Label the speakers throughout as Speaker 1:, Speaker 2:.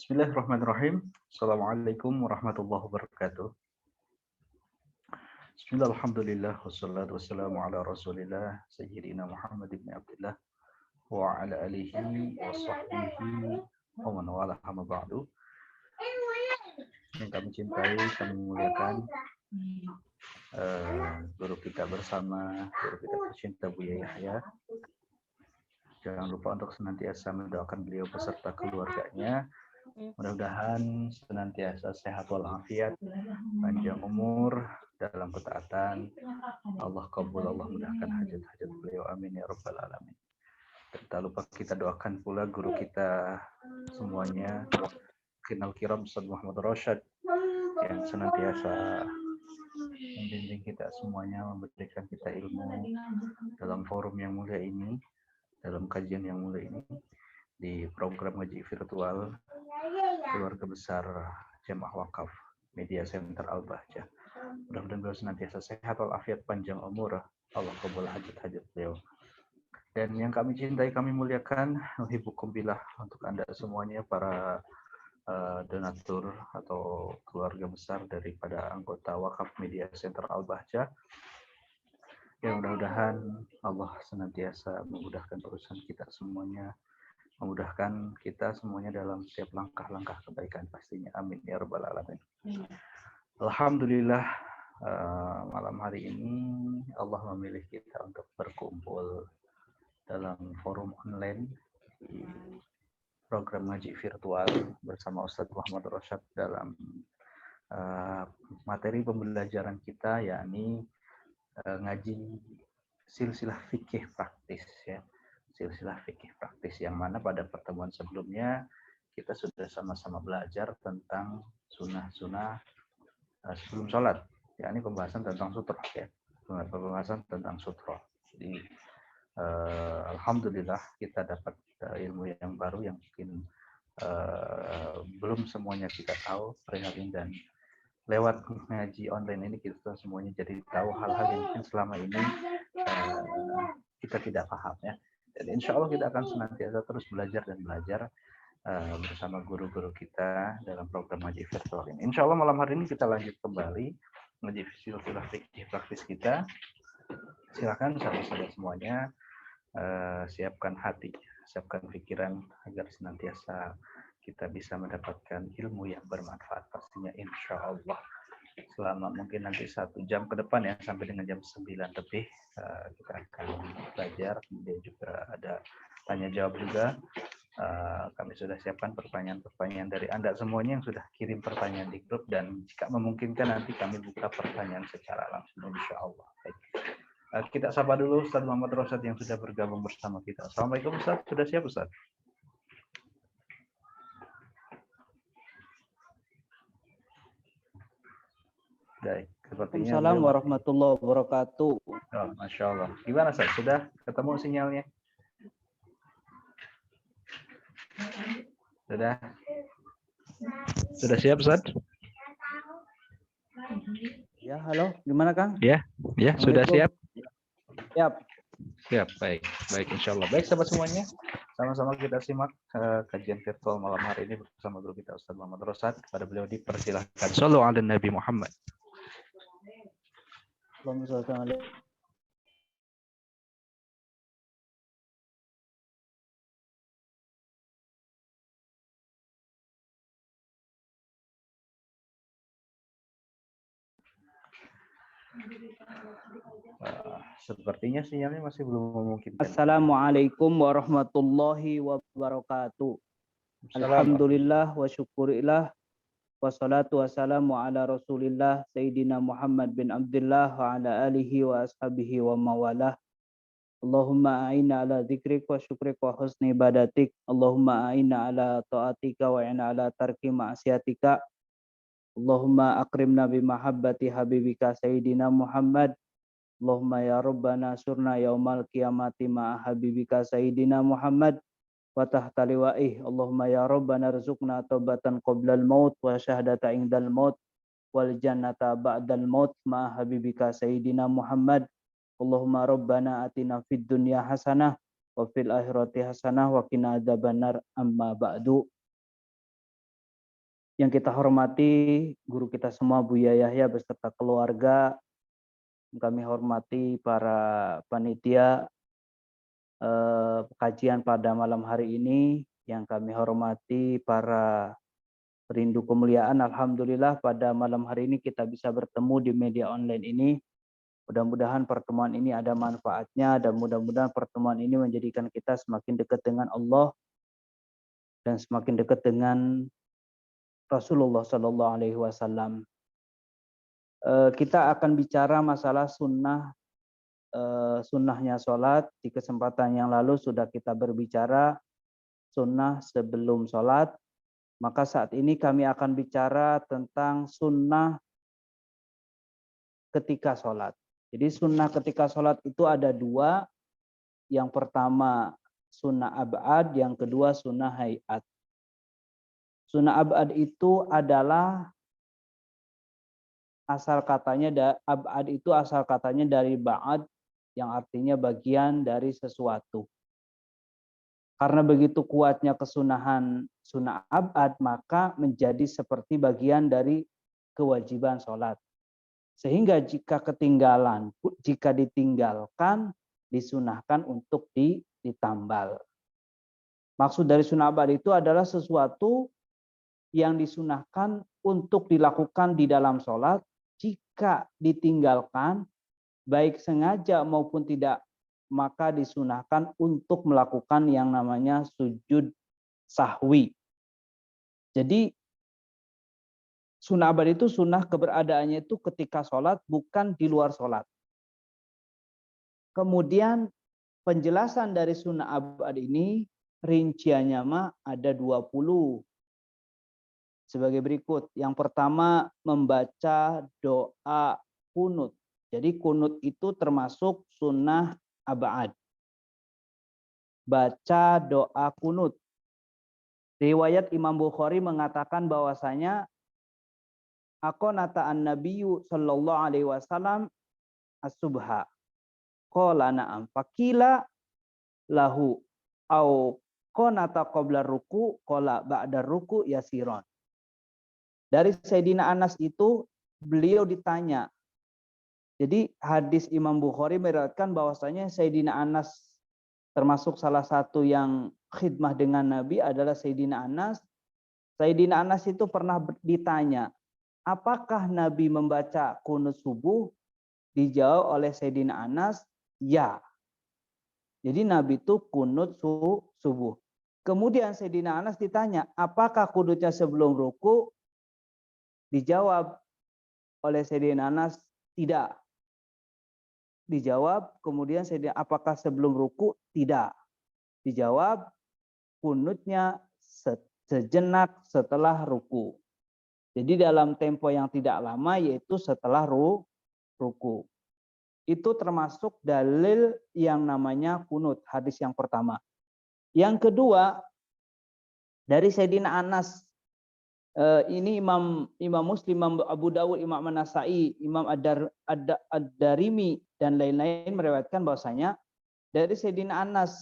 Speaker 1: Bismillahirrahmanirrahim. Assalamualaikum warahmatullahi wabarakatuh. Bismillah, alhamdulillah, wassalatu wassalamu ala rasulillah, Sayyidina Muhammad ibn Abdullah, wa ala alihi wa sahbihi, wa man wala amma ba'du. Yang kami cintai, kami muliakan, guru kita bersama, guru kita tercinta Buya Yahya. Jangan lupa untuk senantiasa mendoakan beliau beserta keluarganya. Mudah-mudahan senantiasa sehat walafiat, panjang umur, dalam ketaatan. Allah kabul, Allah mudahkan hajat-hajat beliau. Amin ya rabbal alamin. Tak lupa kita doakan pula guru kita semuanya, Kinal Kiram Ustaz Muhammad Rashad, yang senantiasa membimbing kita semuanya, memberikan kita ilmu dalam forum yang mulia ini, dalam kajian yang mulia ini, di program ngaji virtual Keluarga Besar Jamaah Wakaf Media Center Al-Bahjah. Mudah-mudahan beliau senantiasa sehat walafiat, panjang umur. Allah kabul hajat-hajat beliau. Dan yang kami cintai, kami muliakan, uhibbukum billah, untuk Anda semuanya, para donatur atau keluarga besar daripada anggota Wakaf Media Center Al-Bahjah. Yang mudah-mudahan Allah senantiasa memudahkan urusan kita semuanya, memudahkan kita semuanya dalam setiap langkah-langkah kebaikan pastinya. Amin ya rabbal alamin. Alhamdulillah, malam hari ini Allah memilih kita untuk berkumpul dalam forum online di program ngaji virtual bersama Ustaz Muhammad Rashad dalam materi pembelajaran kita, yakni ngaji silsilah fikih praktis, ya. Silsilah fikih praktis, yang mana pada pertemuan sebelumnya kita sudah sama-sama belajar tentang sunnah-sunnah sebelum sholat, yakni pembahasan tentang sutroh, ya, pembahasan tentang sutroh. Jadi alhamdulillah kita dapat ilmu yang baru yang mungkin belum semuanya kita tahu perihal ini, dan lewat ngaji online ini kita semuanya jadi tahu hal-hal yang mungkin selama ini kita tidak paham, ya. Dan insya Allah kita akan senantiasa terus belajar dan belajar bersama guru-guru kita dalam program ngaji virtual ini. Insya Allah malam hari ini kita lanjut kembali ngaji silsilah fikih praktis kita. Silakan sahabat-sahabat semuanya, siapkan hati, siapkan pikiran agar senantiasa kita bisa mendapatkan ilmu yang bermanfaat pastinya, insya Allah. Selama mungkin nanti 1 jam ke depan, ya, sampai dengan jam 9 lebih kita akan belajar. Kemudian juga ada tanya jawab juga. Kami sudah siapkan pertanyaan-pertanyaan dari Anda semuanya yang sudah kirim pertanyaan di grup, dan jika memungkinkan nanti kami buka pertanyaan secara langsung, insya Allah. Baik. Kita sapa dulu Ustaz Muhammad Rashad yang sudah bergabung bersama kita. Assalamualaikum Ustaz, sudah siap Ustaz? Baik, sepertinya
Speaker 2: Assalamualaikum warahmatullahi wabarakatuh.
Speaker 1: Oh, Masya Allah. Gimana Ustaz? Sudah ketemu sinyalnya? Sudah? Sudah siap Ustaz?
Speaker 2: Ya, halo. Gimana Kang?
Speaker 1: Ya, sudah siap?
Speaker 2: Siap.
Speaker 1: Siap, baik. Baik, insya Allah. Baik, sahabat semuanya. Sama-sama kita simak kajian virtual malam hari ini bersama guru kita Ustaz Muhammad Rashad. Kepada beliau dipersilahkan. Shallu ala Nabi Muhammad. Sepertinya sinyalnya masih belum memungkinkan.
Speaker 2: Assalamualaikum warahmatullahi wabarakatuh. Alhamdulillah wa syukurillah. Wassalatu wassalamu ala rasulillah Sayyidina Muhammad bin Abdullah wa ala alihi wa ashabihi wa mawalah. Allahumma a'inna ala dzikrik wa syukrik wa husni ibadatik. Allahumma a'inna ala ta'atika wa a'inna ala tarki ma'asyatika. Allahumma akrimna bimahabbati habibika Sayyidina Muhammad. Allahumma ya Rabbana surna yaumal qiyamati ma'a habibika Sayyidina Muhammad wa tahta liwa'ih. Allahumma ya Rabbana rizukna taubatan qoblal maut wa syahadata indal maut wal jannata ba'dal maut ma'a habibika Sayyidina Muhammad. Allahumma Rabbana atina fid dunya hasanah wa fil akhirati hasanah wa qina adzabannar, amma ba'du. Yang kita hormati guru kita semua Buya Yahya beserta keluarga, kami hormati para panitia kajian pada malam hari ini, yang kami hormati para perindu kemuliaan. Alhamdulillah pada malam hari ini kita bisa bertemu di media online ini. Mudah-mudahan pertemuan ini ada manfaatnya dan mudah-mudahan pertemuan ini menjadikan kita semakin dekat dengan Allah dan semakin dekat dengan Rasulullah Shallallahu Alaihi Wasallam. Kita akan bicara masalah sunnahnya sholat. Di kesempatan yang lalu sudah kita berbicara sunnah sebelum sholat. Maka saat ini kami akan bicara tentang sunnah ketika sholat. Jadi sunnah ketika sholat itu ada dua. Yang pertama sunnah ab'ad, yang kedua sunnah hayat. Sunnah ab'ad itu adalah ab'ad itu asal katanya dari ba'ad, yang artinya bagian dari sesuatu. Karena begitu kuatnya kesunahan sunnah ab'ad, maka menjadi seperti bagian dari kewajiban sholat. Sehingga jika ditinggalkan, disunahkan untuk ditambal. Maksud dari sunnah ab'ad itu adalah sesuatu yang disunahkan untuk dilakukan di dalam sholat. Jika ditinggalkan, baik sengaja maupun tidak, maka disunahkan untuk melakukan yang namanya sujud sahwi. Jadi sunnah abad itu sunnah keberadaannya itu ketika sholat, bukan di luar sholat. Kemudian penjelasan dari sunnah abad ini rinciannya ada 20. Sebagai berikut. Yang pertama membaca doa kunut. Jadi kunut itu termasuk sunnah abad. Baca doa kunut. Riwayat Imam Bukhari mengatakan bahwasanya aqonata an-nabiyyu sallallahu alaihi wasallam as-subha. Qala na'am faqila lahu au qonata qabla ruku qala ba'da ruku yasiron. Dari Sayyidina Anas itu beliau ditanya. Jadi hadis Imam Bukhari meriwayatkan bahwasanya Sayyidina Anas termasuk salah satu yang khidmah dengan Nabi adalah Sayyidina Anas. Sayyidina Anas itu pernah ditanya, apakah Nabi membaca kunut subuh? Dijawab oleh Sayyidina Anas, ya. Jadi Nabi itu kunut subuh. Kemudian Sayyidina Anas ditanya, apakah kunutnya sebelum ruku? Dijawab oleh Sayyidina Anas, tidak. Dijawab, kemudian apakah sebelum ruku? Tidak. Dijawab, kunutnya sejenak setelah ruku. Jadi dalam tempo yang tidak lama, yaitu setelah ruku. Itu termasuk dalil yang namanya kunut, hadis yang pertama. Yang kedua, dari Sayyidina Anas, ini Imam Muslim, Imam Abu Dawud, Imam An-Nasai, Imam Ad-Darimi dan lain-lain meriwayatkan bahwasanya dari Sayyidina Anas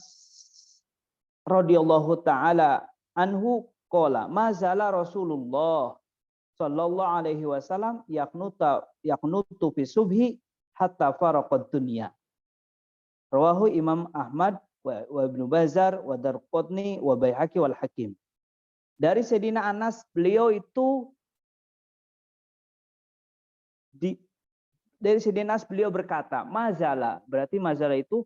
Speaker 2: radhiyallahu taala anhu qala mazala Rasulullah sallallahu alaihi wasallam yaqnutu fi subhi hatta faraqad dunya. Rawahu Imam Ahmad wa Ibnu Bazar wa Darqutni wa Baihaqi wal Hakim. Dari Sayyidina Anas, beliau itu dari Sayyidina Anas beliau berkata, mazala, berarti mazala itu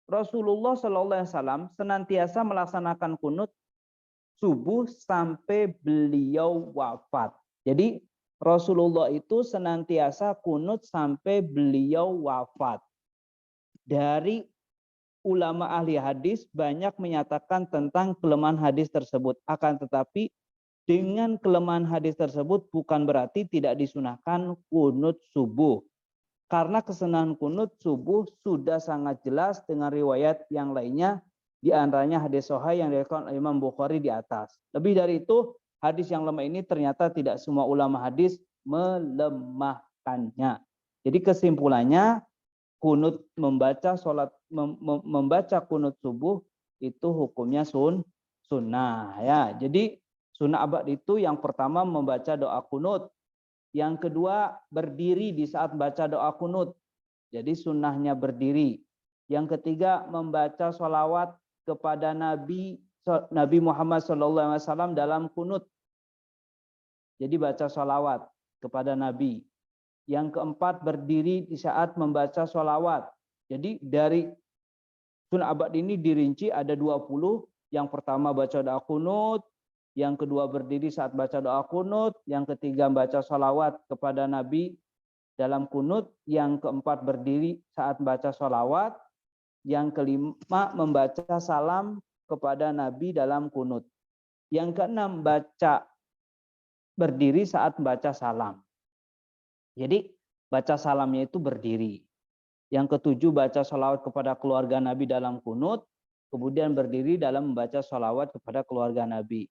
Speaker 2: Rasulullah Shallallahu Alaihi Wasallam senantiasa melaksanakan kunut subuh sampai beliau wafat. Jadi Rasulullah itu senantiasa kunut sampai beliau wafat. Dari ulama ahli hadis banyak menyatakan tentang kelemahan hadis tersebut. Akan tetapi dengan kelemahan hadis tersebut bukan berarti tidak disunahkan kunut subuh. Karena kesunahan kunut subuh sudah sangat jelas dengan riwayat yang lainnya. Di antaranya hadis sahih yang diriwayatkan oleh Imam Bukhari di atas. Lebih dari itu, hadis yang lemah ini ternyata tidak semua ulama hadis melemahkannya. Jadi kesimpulannya, kunut membaca kunut subuh itu hukumnya sunnah ya. Jadi Sunnah abad itu yang pertama membaca doa kunut. Yang kedua berdiri di saat baca doa kunut. Jadi sunnahnya berdiri. Yang ketiga membaca sholawat kepada Nabi Muhammad SAW dalam kunut. Jadi baca sholawat kepada Nabi. Yang keempat berdiri di saat membaca sholawat. Jadi dari sunnah abad ini dirinci ada 20. Yang pertama baca doa kunut, yang kedua berdiri saat baca doa kunut, yang ketiga baca sholawat kepada Nabi dalam kunut, yang keempat berdiri saat baca sholawat, yang kelima membaca salam kepada Nabi dalam kunut, yang keenam baca berdiri saat baca salam. Jadi baca salamnya itu berdiri. Yang ketujuh baca sholawat kepada keluarga Nabi dalam kunut, kemudian berdiri dalam membaca sholawat kepada keluarga Nabi.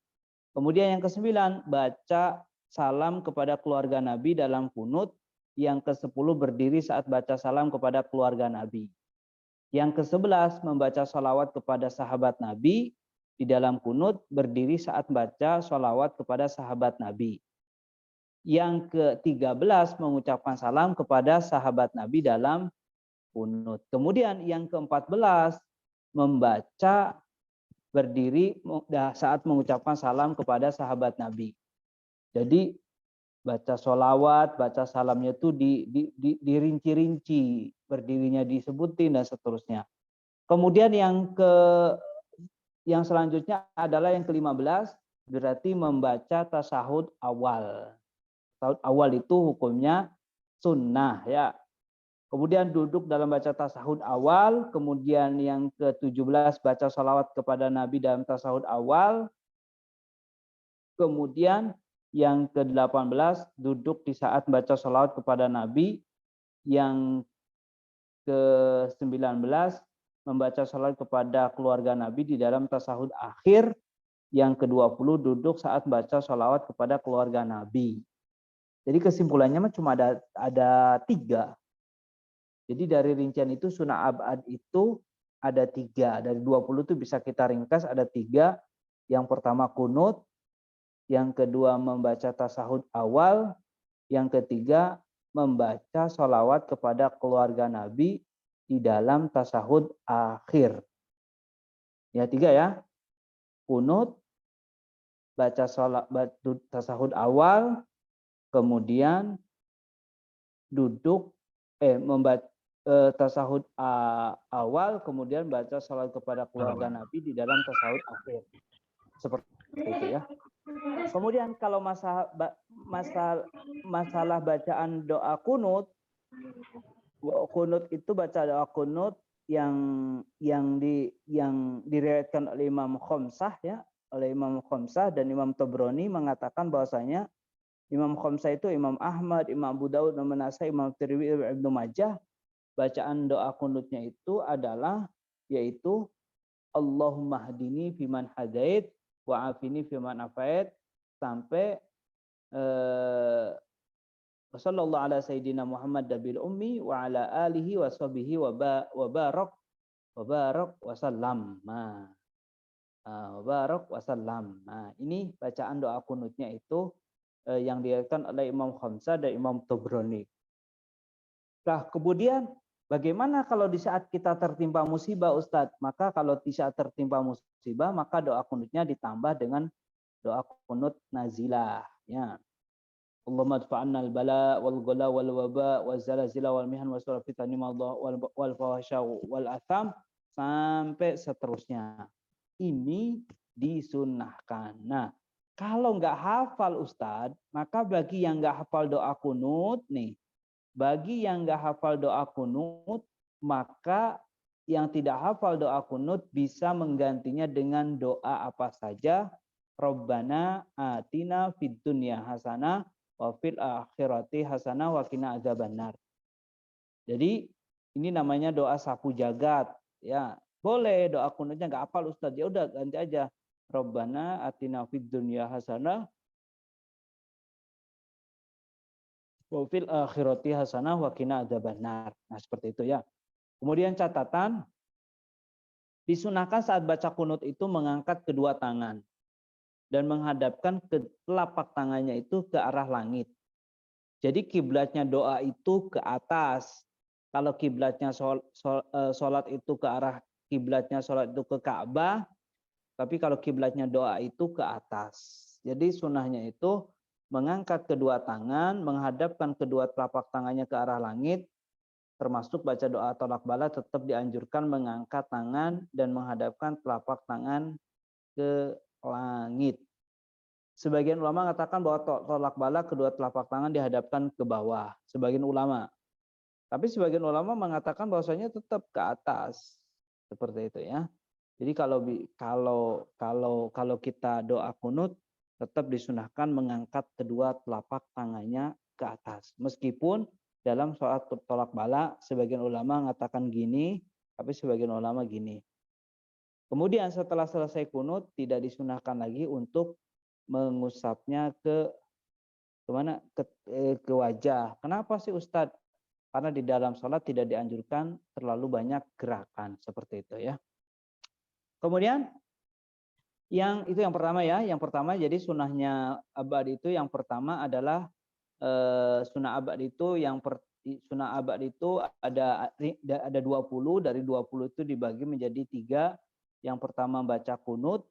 Speaker 2: Kemudian yang kesembilan baca salam kepada keluarga Nabi dalam kunut. Yang ke-10 berdiri saat baca salam kepada keluarga Nabi. Yang ke-11 membaca sholawat kepada sahabat Nabi di dalam kunut, berdiri saat baca sholawat kepada sahabat Nabi. Yang ke-13 mengucapkan salam kepada sahabat Nabi dalam kunut. Kemudian yang ke-14 membaca berdiri saat mengucapkan salam kepada sahabat Nabi. Jadi baca sholawat, baca salamnya itu dirinci-rinci, berdirinya disebutin dan seterusnya. Kemudian yang selanjutnya adalah yang ke-15, berarti membaca tasahud awal. Tasahud awal itu hukumnya sunnah ya. Kemudian duduk dalam baca tasahud awal, kemudian yang ke-17 baca sholawat kepada Nabi dalam tasahud awal, kemudian yang ke-18 duduk di saat baca sholawat kepada Nabi, yang ke-19 membaca sholawat kepada keluarga Nabi di dalam tasahud akhir, yang ke-20 duduk saat baca sholawat kepada keluarga Nabi. Jadi kesimpulannya cuma ada 3. Jadi dari rincian itu sunnah abad itu ada 3. Dari 20 itu bisa kita ringkas ada 3. Yang pertama kunut, yang kedua membaca tasahud awal, yang ketiga membaca sholawat kepada keluarga Nabi di dalam tasahud akhir. Ya 3 ya. Kunut, baca tasahud awal, kemudian duduk membaca tasahud awal, kemudian baca sholawat kepada keluarga Nabi di dalam tasahud akhir. Seperti itu ya. Kemudian kalau masalah bacaan doa kunut itu baca doa kunut yang diriwayatkan oleh Imam Khamsah ya, oleh Imam Khamsah dan Imam Tabrani mengatakan bahwasanya Imam Khamsah itu Imam Ahmad, Imam Abu Daud, Imam Nasai, Imam Tirmidzi, Ibnu Majah, bacaan doa kunutnya itu adalah yaitu Allahumma hdini fiman hadait wa afini fiman afait sampai sallallahu ala sayyidina Muhammad nabil ummi wa ala alihi wa sahbihi wa barak wasallam. Barak wasallam. Nah, ini bacaan doa kunutnya itu yang diriwayatkan oleh Imam Khamsah dan Imam Tabrani. Nah, kemudian bagaimana kalau di saat kita tertimpa musibah, Ustadz? Maka kalau di saat tertimpa musibah, maka doa kunutnya ditambah dengan doa kunut nazilah. Ya. Allahumma adfa'anna al-bala wal ghala wal waba wal zalazila wal mihan wa surah fitani wal fawasha wal atham sampai seterusnya. Ini disunnahkan. Nah, kalau nggak hafal Ustadz, maka bagi yang nggak hafal doa kunut nih, bagi yang nggak hafal doa kunut, maka yang tidak hafal doa kunut bisa menggantinya dengan doa apa saja. Rabbana atina fid dunya hasanah wa fil akhirati hasanah wa qina adzabannar. Jadi ini namanya doa sapu jagat ya. Boleh doa kunutnya nggak hafal Ustaz, ya udah ganti aja. Rabbana atina fid dunya hasanah wa fil akhirati hasanah wa qina adzabannar. Nah, seperti itu ya. Kemudian catatan, disunahkan saat baca kunut itu mengangkat kedua tangan. dan menghadapkan ke telapak tangannya itu ke arah langit. Jadi kiblatnya doa itu ke atas. Kalau kiblatnya sholat itu ke arah kiblatnya sholat itu ke Ka'bah, tapi kalau kiblatnya doa itu ke atas. Jadi sunnahnya itu mengangkat kedua tangan, menghadapkan kedua telapak tangannya ke arah langit, termasuk baca doa tolak bala tetap dianjurkan mengangkat tangan dan menghadapkan telapak tangan ke langit. Sebagian ulama mengatakan bahwa tolak bala kedua telapak tangan dihadapkan ke bawah. Sebagian ulama. Tapi sebagian ulama mengatakan bahwasanya tetap ke atas. Seperti itu ya. Jadi kalau kita doa kunut tetap disunahkan mengangkat kedua telapak tangannya ke atas. Meskipun dalam sholat tolak bala sebagian ulama mengatakan gini, tapi sebagian ulama gini. Kemudian setelah selesai kunut tidak disunahkan lagi untuk mengusapnya ke kemana ke wajah. Kenapa sih Ustadz? Karena di dalam sholat tidak dianjurkan terlalu banyak gerakan seperti itu ya. Kemudian yang pertama ya. Yang pertama jadi sunnahnya abad itu yang pertama adalah sunnah abad itu sunnah abad itu ada 20, dari 20 itu dibagi menjadi 3. Yang pertama baca kunut,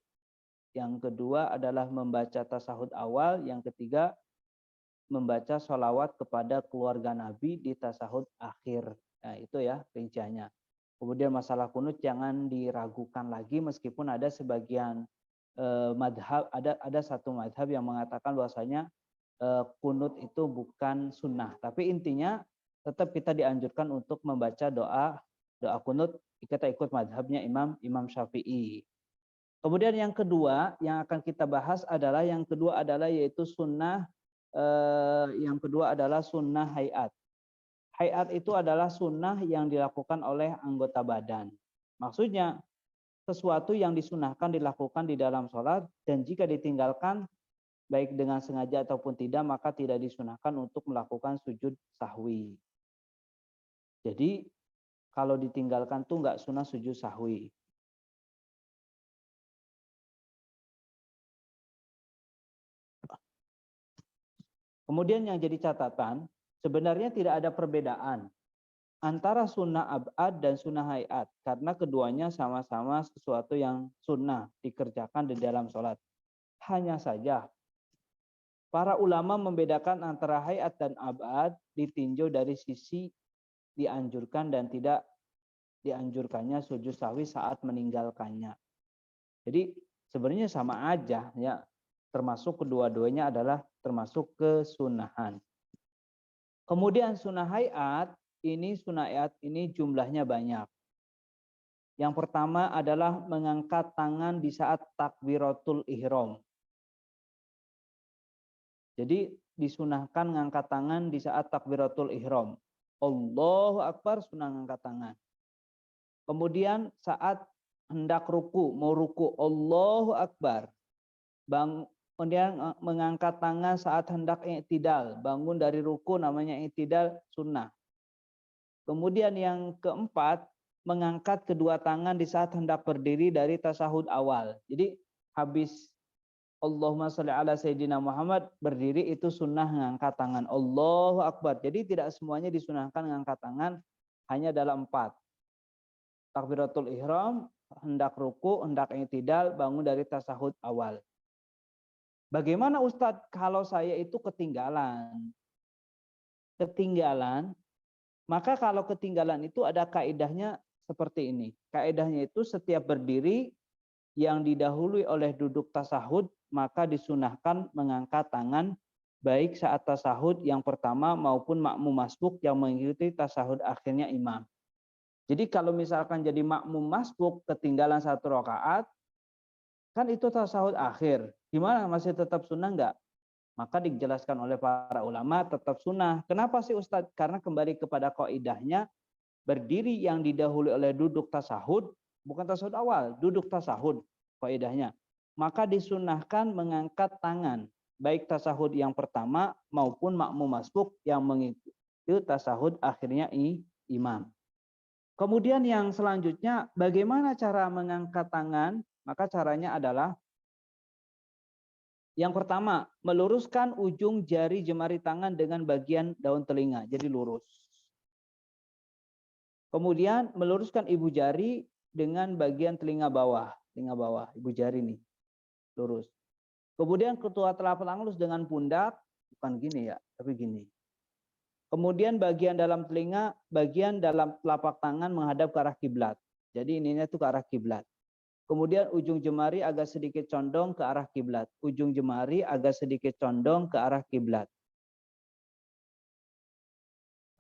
Speaker 2: yang kedua adalah membaca tasahud awal, yang ketiga membaca sholawat kepada keluarga Nabi di tasahud akhir. Nah itu ya rinciannya. Kemudian masalah kunut jangan diragukan lagi meskipun ada sebagian madhab, ada satu madhab yang mengatakan bahwasanya kunut itu bukan sunnah. Tapi intinya tetap kita dianjurkan untuk membaca doa kunut, kita ikut madhabnya Imam Syafi'i. Kemudian yang kedua yang akan kita bahas adalah yaitu sunnah. Yang kedua adalah sunnah hayat. Hayat itu adalah sunnah yang dilakukan oleh anggota badan. Maksudnya sesuatu yang disunahkan dilakukan di dalam sholat dan jika ditinggalkan baik dengan sengaja ataupun tidak maka tidak disunahkan untuk melakukan sujud sahwi. Jadi kalau ditinggalkan tuh nggak sunnah sujud sahwi. Kemudian yang jadi catatan, sebenarnya tidak ada perbedaan antara sunnah abad dan sunnah hayat. Karena keduanya sama-sama sesuatu yang sunnah dikerjakan di dalam sholat. Hanya saja, para ulama membedakan antara hayat dan abad ditinjau dari sisi dianjurkan dan tidak dianjurkannya sujud sahwi saat meninggalkannya. Jadi sebenarnya sama aja ya. Termasuk kedua-duanya adalah termasuk kesunahan. Kemudian sunnah hayat ini jumlahnya banyak. Yang pertama adalah mengangkat tangan di saat takbiratul ihram. Jadi disunahkan mengangkat tangan di saat takbiratul ihram. Allahu Akbar sunah mengangkat tangan. Kemudian saat hendak mau ruku Allahu Akbar. Kemudian mengangkat tangan saat hendak i'tidal, bangun dari ruku namanya i'tidal sunnah. Kemudian yang keempat, mengangkat kedua tangan di saat hendak berdiri dari tasahud awal. Jadi habis Allahumma sholli ala sayyidina Muhammad berdiri itu sunnah mengangkat tangan. Allahu Akbar. Jadi tidak semuanya disunahkan mengangkat tangan, hanya dalam 4. Takbiratul ihram, hendak ruku, hendak i'tidal, bangun dari tasahud awal. Bagaimana Ustadz kalau saya itu ketinggalan? Maka kalau ketinggalan itu ada kaidahnya seperti ini. Kaidahnya itu setiap berdiri yang didahului oleh duduk tasahud, maka disunahkan mengangkat tangan baik saat tasahud yang pertama maupun makmum masbuk yang mengikuti tasahud akhirnya imam. Jadi kalau misalkan jadi makmum masbuk ketinggalan 1 rakaat, kan itu tasahud akhir. Gimana masih tetap sunnah enggak? Maka dijelaskan oleh para ulama tetap sunnah. Kenapa sih Ustadz? Karena kembali kepada kaidahnya berdiri yang didahului oleh duduk tasahud, bukan tasahud awal, duduk tasahud kaidahnya. Maka disunahkan mengangkat tangan, baik tasahud yang pertama maupun makmum masbuk yang mengikuti tasahud akhirnya imam. Kemudian yang selanjutnya, bagaimana cara mengangkat tangan? Maka caranya adalah Yang pertama, meluruskan ujung jari jemari tangan dengan bagian daun telinga, jadi lurus. Kemudian meluruskan ibu jari dengan bagian telinga bawah, ibu jari nih, lurus. Kemudian ketua telapak tangan lurus dengan pundak, bukan gini ya, tapi gini. Kemudian bagian dalam telinga, bagian dalam telapak tangan menghadap ke arah kiblat. Jadi ininya tuh ke arah kiblat. Kemudian ujung jemari agak sedikit condong ke arah kiblat. Ujung jemari agak sedikit condong ke arah kiblat.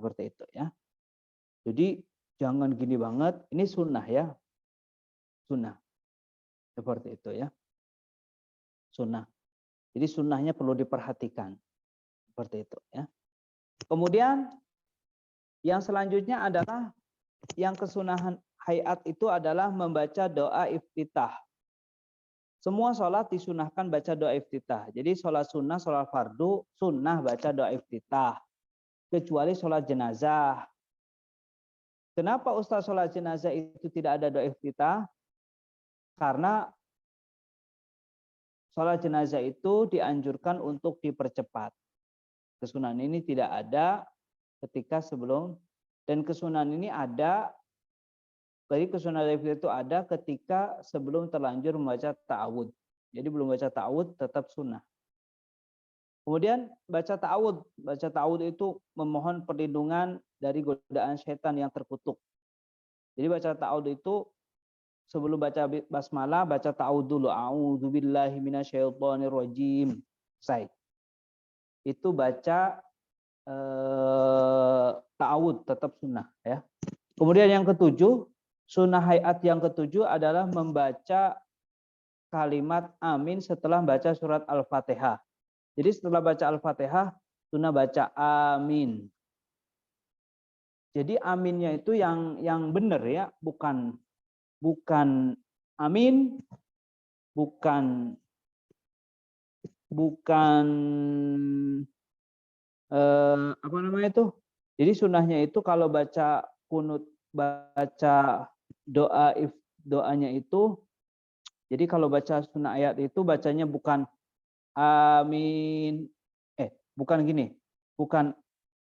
Speaker 2: Seperti itu ya. Jadi jangan gini banget. Ini sunnah ya. Sunnah. Seperti itu ya. Sunnah. Jadi sunnahnya perlu diperhatikan. Seperti itu ya. Kemudian yang selanjutnya adalah yang kesunahan hayat itu adalah membaca doa iftitah. Semua sholat disunahkan baca doa iftitah. Jadi sholat sunnah, sholat fardu, sunnah baca doa iftitah. Kecuali sholat jenazah. Kenapa Ustaz sholat jenazah itu tidak ada doa iftitah? Karena sholat jenazah itu dianjurkan untuk dipercepat. Kesunahan ini tidak ada ketika sebelum, dan kesunahan ini ada, jadi kesunahan itu ada ketika sebelum terlanjur membaca ta'awud. Jadi belum baca ta'awud tetap sunnah. Kemudian baca ta'awud. Baca ta'awud itu memohon perlindungan dari godaan setan yang terkutuk. Jadi baca ta'awud itu sebelum baca basmalah, baca ta'awud dulu. A'udzubillahi minasyaitonirrajim. Selesai. Itu baca ta'awud tetap sunnah ya. Kemudian yang ketujuh, sunnah hayat yang ketujuh adalah membaca kalimat amin setelah baca surat Al-Fatihah. Jadi setelah baca Al-Fatihah, sunnah baca amin. Jadi aminnya itu yang benar ya, bukan amin, bukan apa namanya itu? Jadi sunnahnya itu kalau baca kunut, baca doanya itu, jadi kalau baca sunnah ayat itu bacanya bukan amin, bukan gini, bukan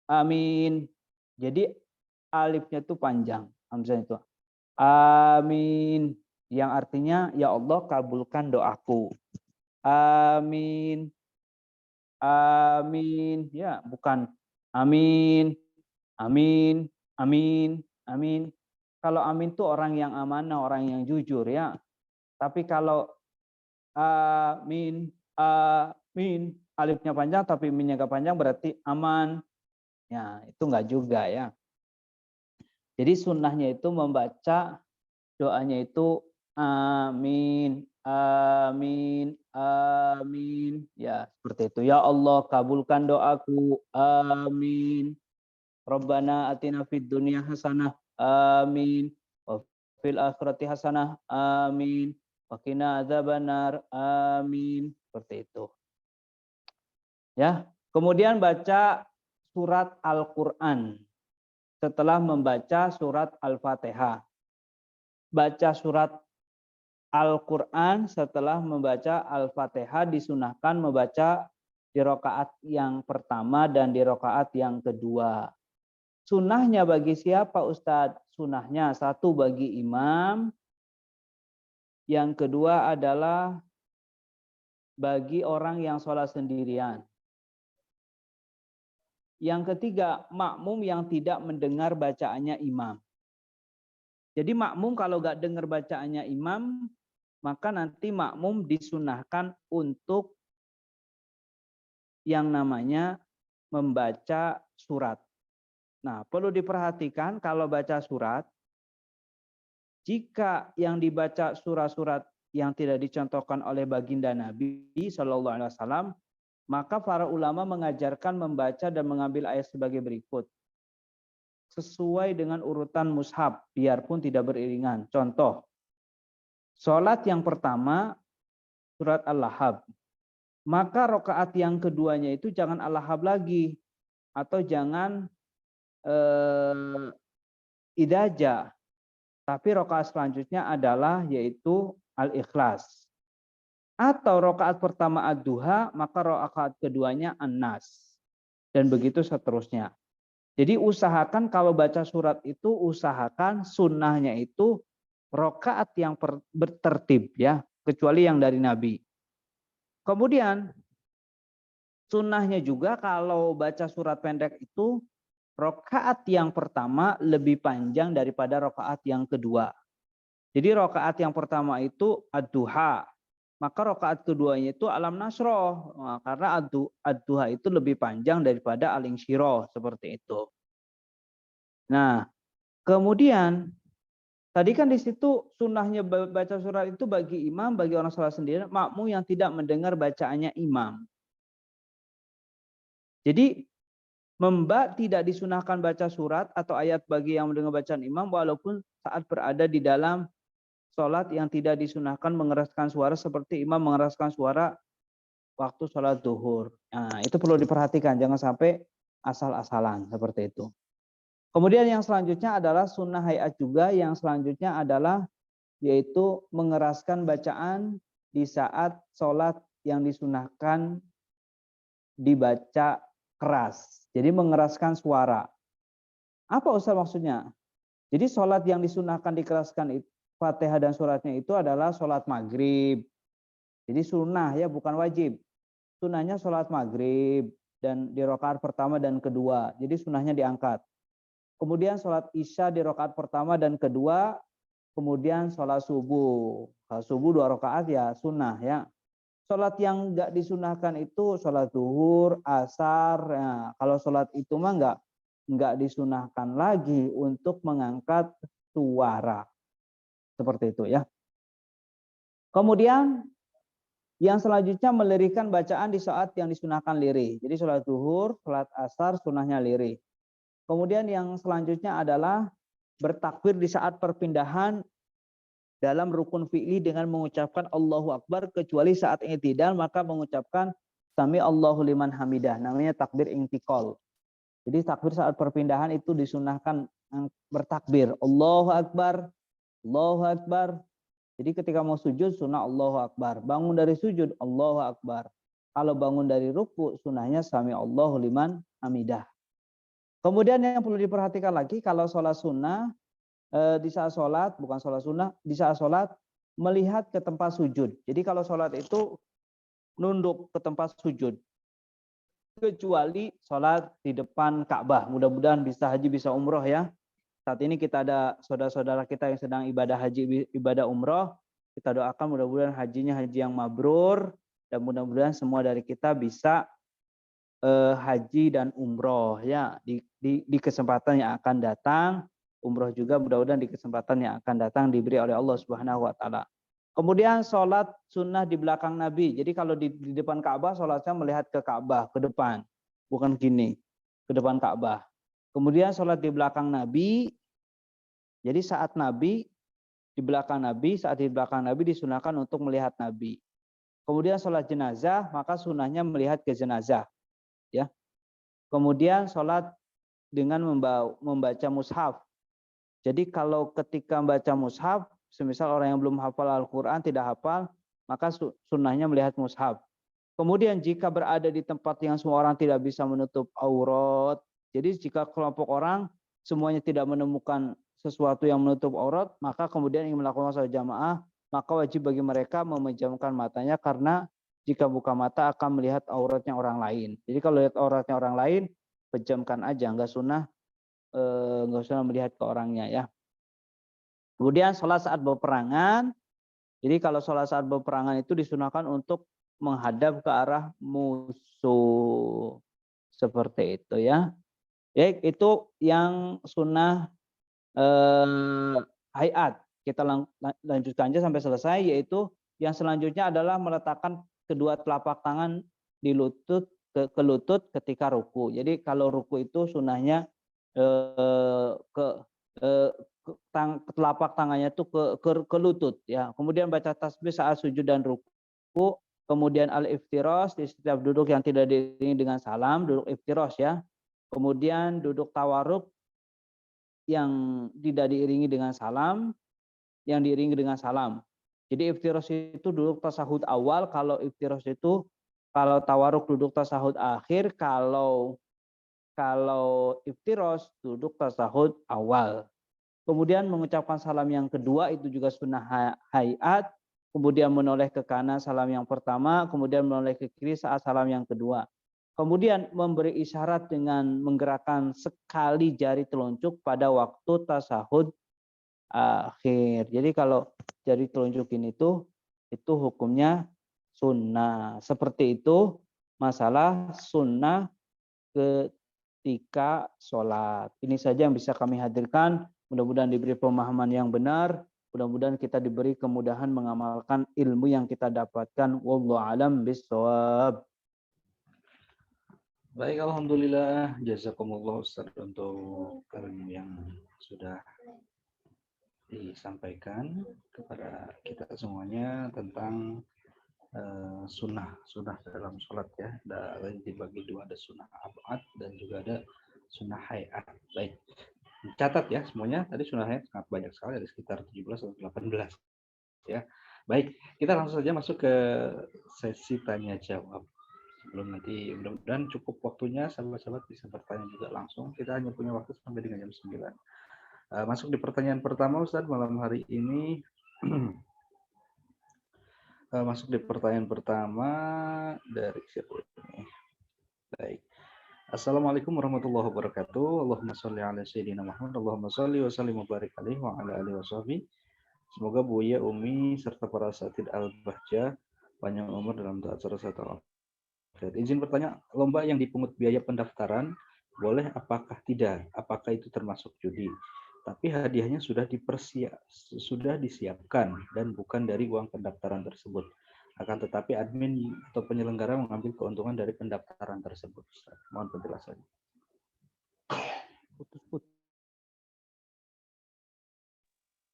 Speaker 2: amin. Jadi alifnya itu panjang, hamzahnya itu amin, yang artinya ya Allah kabulkan doaku. Amin. Amin, ya bukan amin, amin, amin, amin. Kalau amin itu orang yang amanah, orang yang jujur ya. Tapi kalau amin, amin, alifnya panjang tapi minnya gak panjang berarti aman. Ya itu enggak juga ya. Jadi sunnahnya itu membaca doanya itu amin, amin, amin. Ya, seperti itu. Ya Allah, kabulkan doaku. Amin. Rabbana atina fid dunya hasanah. Amin. Wa fil akhirati hasanah. Amin. Wa qina adzabannar. Amin. Seperti itu. Ya. Kemudian baca surat Al-Qur'an setelah membaca surat Al-Fatihah. Baca surat Al-Quran setelah membaca Al-Fatihah disunahkan membaca di rakaat yang pertama dan di rakaat yang kedua. Sunnahnya bagi siapa Ustadz? Sunnahnya satu bagi imam, yang kedua adalah bagi orang yang sholat sendirian. Yang ketiga, makmum yang tidak mendengar bacaannya imam. Jadi makmum kalau nggak dengar bacaannya imam, maka nanti makmum disunahkan untuk yang namanya membaca surat. Nah, perlu diperhatikan kalau baca surat, jika yang dibaca surat-surat yang tidak dicontohkan oleh baginda Nabi Shallallahu Alaihi Wasallam, maka para ulama mengajarkan membaca dan mengambil ayat sebagai berikut. Sesuai dengan urutan mushaf, biarpun tidak beriringan. Contoh, sholat yang pertama, surat Al-Lahab. Maka rokaat yang keduanya itu jangan Al-Lahab lagi. Atau jangan Idaja. Tapi rokaat selanjutnya adalah yaitu Al-Ikhlas. Atau rakaat pertama ad-duha, maka rakaat keduanya an-nas. Dan begitu seterusnya. Jadi usahakan kalau baca surat itu, usahakan sunnahnya itu rakaat yang bertertib ya, kecuali yang dari Nabi. Kemudian sunnahnya juga kalau baca surat pendek itu rakaat yang pertama lebih panjang daripada rakaat yang kedua. Jadi rakaat yang pertama itu ad-duha, maka rakaat keduanya itu alam nasroh. Nah, karena ad-duha itu lebih panjang daripada al-insyirah, seperti itu. Nah, kemudian tadi kan di situ sunnahnya baca surat itu bagi imam, bagi orang salat sendiri, makmum yang tidak mendengar bacaannya imam. Jadi tidak disunahkan baca surat atau ayat bagi yang mendengar bacaan imam walaupun saat berada di dalam sholat yang tidak disunahkan mengeraskan suara seperti imam mengeraskan suara waktu sholat zuhur. Nah, itu perlu diperhatikan, jangan sampai asal-asalan seperti itu. Kemudian yang selanjutnya adalah sunnah hayat juga, yang selanjutnya adalah yaitu mengeraskan bacaan di saat sholat yang disunahkan dibaca keras. Jadi mengeraskan suara. Apa Ustaz maksudnya? Jadi sholat yang disunahkan dikeraskan itu, Fatihah dan suratnya itu adalah sholat maghrib. Jadi sunnah ya, bukan wajib. Sunnahnya sholat maghrib dan di rakaat pertama dan kedua. Jadi sunnahnya diangkat. Kemudian sholat isya di rakaat pertama dan kedua. Kemudian sholat subuh. Sholat subuh 2 rakaat ya sunnah ya. Sholat yang enggak disunahkan itu sholat zuhur, asar. Ya. Kalau sholat itu mah enggak disunahkan lagi untuk mengangkat suara. Seperti itu ya. Kemudian yang selanjutnya melirihkan bacaan di saat yang disunahkan lirih. Jadi sholat zuhur, sholat asar, sunahnya lirih. Kemudian yang selanjutnya adalah bertakbir di saat perpindahan dalam rukun fi'li dengan mengucapkan Allahu Akbar, kecuali saat i'tidal maka mengucapkan Sami Allahu liman hamidah. Namanya takbir intikal. Jadi takbir saat perpindahan itu disunahkan bertakbir. Allahu Akbar, Allahu Akbar. Jadi ketika mau sujud sunnah Allahu Akbar. Bangun dari sujud Allahu Akbar. Kalau bangun dari ruku sunnahnya Sami Allahu liman hamidah. Kemudian yang perlu diperhatikan lagi kalau sholat sunnah di saat sholat, bukan sholat sunnah, di saat sholat melihat ke tempat sujud. Jadi kalau sholat itu nunduk ke tempat sujud. Kecuali sholat di depan Ka'bah. Mudah-mudahan bisa haji, bisa umroh ya. Saat ini kita ada saudara-saudara kita yang sedang ibadah haji, ibadah umroh. Kita doakan mudah-mudahan hajinya haji yang mabrur. Dan mudah-mudahan semua dari kita bisa haji dan umroh ya di kesempatan yang akan datang. Umroh juga mudah-mudahan di kesempatan yang akan datang diberi oleh Allah Subhanahu wa taala. Kemudian sholat sunnah di belakang Nabi. Jadi kalau di depan Ka'bah sholatnya melihat ke Ka'bah, ke depan. Bukan gini, ke depan Ka'bah. Kemudian sholat di belakang Nabi. Jadi saat Nabi di belakang Nabi, saat di belakang Nabi disunahkan untuk melihat Nabi. Kemudian sholat jenazah, maka sunahnya melihat ke jenazah. Ya. Kemudian sholat dengan membaca mushaf. Jadi kalau ketika membaca mushaf, semisal orang yang belum hafal Al-Quran, tidak hafal, maka sunnahnya melihat mushaf. Kemudian jika berada di tempat yang semua orang tidak bisa menutup aurat, jadi jika kelompok orang semuanya tidak menemukan sesuatu yang menutup aurat, maka kemudian ingin melakukan sholat jamaah, maka wajib bagi mereka memejamkan matanya karena jika buka mata akan melihat auratnya orang lain. Jadi kalau lihat auratnya orang lain, pejamkan aja, nggak usah melihat ke orangnya ya. Kemudian sholat saat berperangan. Jadi kalau sholat saat berperangan itu disunahkan untuk menghadap ke arah musuh. Seperti itu ya. Baik, itu yang sunnah hayat. Kita lanjutkan aja sampai selesai, yaitu yang selanjutnya adalah meletakkan kedua telapak tangan di lutut ke lutut ketika ruku. Jadi kalau ruku itu sunnahnya telapak tangannya itu ke lutut ya. Kemudian baca tasbih saat sujud dan ruku. Kemudian al-iftirash di setiap duduk yang tidak diiringi dengan salam, duduk iftirash ya. Kemudian duduk tawarruk yang tidak diiringi dengan salam, yang diiringi dengan salam. Jadi iftirosh itu duduk tasahud awal, kalau iftirosh itu kalau tawaruk duduk tasahud akhir, kalau iftirosh duduk tasahud awal. Kemudian mengucapkan salam yang kedua itu juga sunnah hayat, kemudian menoleh ke kanan salam yang pertama, kemudian menoleh ke kiri saat salam yang kedua. Kemudian memberi isyarat dengan menggerakkan sekali jari telunjuk pada waktu tasahud akhir. Jadi kalau jari telunjukin itu hukumnya sunnah. Seperti itu masalah sunnah ketika sholat. Ini saja yang bisa kami hadirkan. Mudah-mudahan diberi pemahaman yang benar. Mudah-mudahan kita diberi kemudahan mengamalkan ilmu yang kita dapatkan. Wallahu a'lam bishawab.
Speaker 1: Baik, alhamdulillah, jazakumullah Ustaz untuk ilmu yang sudah disampaikan kepada kita semuanya tentang sunnah dalam sholat ya. Ada dibagi dua, ada sunnah abad dan juga ada sunnah hayat. Baik, catat ya semuanya. Tadi sunnah hayat sangat banyak sekali, ada sekitar 17 atau 18 ya. Baik, kita langsung saja masuk ke sesi tanya jawab. Sebelum nanti mudah-mudahan cukup waktunya, sahabat-sahabat bisa bertanya juga langsung. Kita hanya punya waktu sampai dengan jam 9. Masuk di pertanyaan pertama Ustaz malam hari ini. Masuk di pertanyaan pertama dari siapa ini? Baik. Assalamualaikum warahmatullahi wabarakatuh. Allahumma sholli ala sayyidina Muhammad. Allahumma sholli wa sallim wa barik alaihi wa ala alihi washabihi. Semoga Buya, Umi serta para asatidz Al-Bahjah panjang umur dalam taat serta izin bertanya, lomba yang dipungut biaya pendaftaran boleh apakah tidak? Apakah itu termasuk judi? Tapi hadiahnya sudah disiapkan dan bukan dari uang pendaftaran tersebut. Akan tetapi admin atau penyelenggara mengambil keuntungan dari pendaftaran tersebut. Mohon penjelasannya.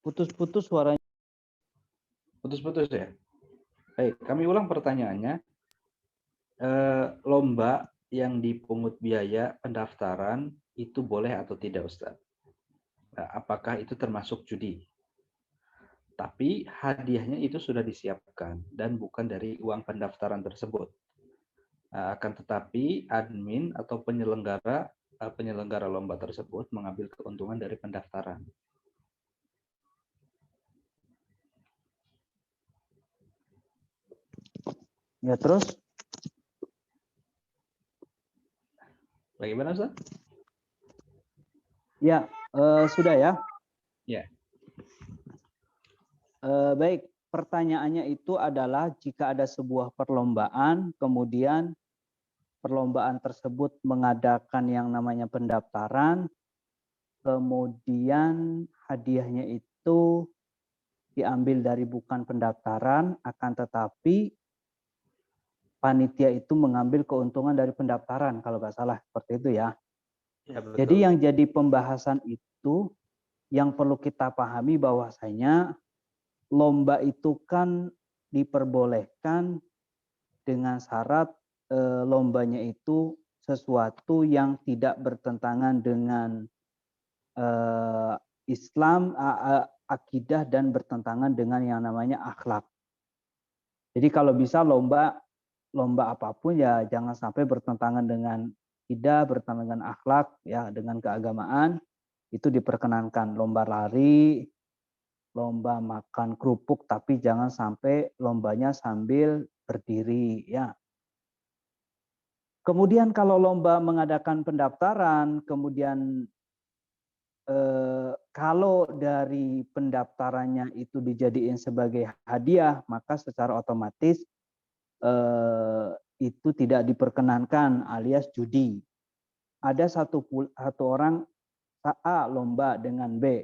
Speaker 2: Putus-putus suaranya.
Speaker 1: Putus-putus ya. Baik, kami ulang pertanyaannya. Lomba yang dipungut biaya pendaftaran itu boleh atau tidak, Ustaz? Apakah itu termasuk judi? Tapi hadiahnya itu sudah disiapkan dan bukan dari uang pendaftaran tersebut. Akan tetapi admin atau penyelenggara lomba tersebut mengambil keuntungan dari pendaftaran.
Speaker 2: Ya, terus?
Speaker 1: Bagaimana, Ustaz?
Speaker 2: Ya, sudah ya.
Speaker 1: Ya.
Speaker 2: Baik, pertanyaannya itu adalah jika ada sebuah perlombaan, kemudian perlombaan tersebut mengadakan yang namanya pendaftaran, kemudian hadiahnya itu diambil dari bukan pendaftaran, akan tetapi panitia itu mengambil keuntungan dari pendaftaran, kalau nggak salah seperti itu ya.
Speaker 1: Ya, betul.
Speaker 2: Jadi yang jadi pembahasan itu yang perlu kita pahami bahwasanya lomba itu kan diperbolehkan dengan syarat lombanya itu sesuatu yang tidak bertentangan dengan Islam, akidah dan bertentangan dengan yang namanya akhlak. Jadi kalau bisa lomba apapun ya jangan sampai bertentangan dengan akidah, bertentangan dengan akhlak ya, dengan keagamaan. Itu diperkenankan. Lomba lari, lomba makan kerupuk, tapi jangan sampai lombanya sambil berdiri ya. Kemudian kalau lomba mengadakan pendaftaran, kemudian kalau dari pendaftarannya itu dijadiin sebagai hadiah, maka secara otomatis itu tidak diperkenankan alias judi. Ada satu orang A lomba dengan B.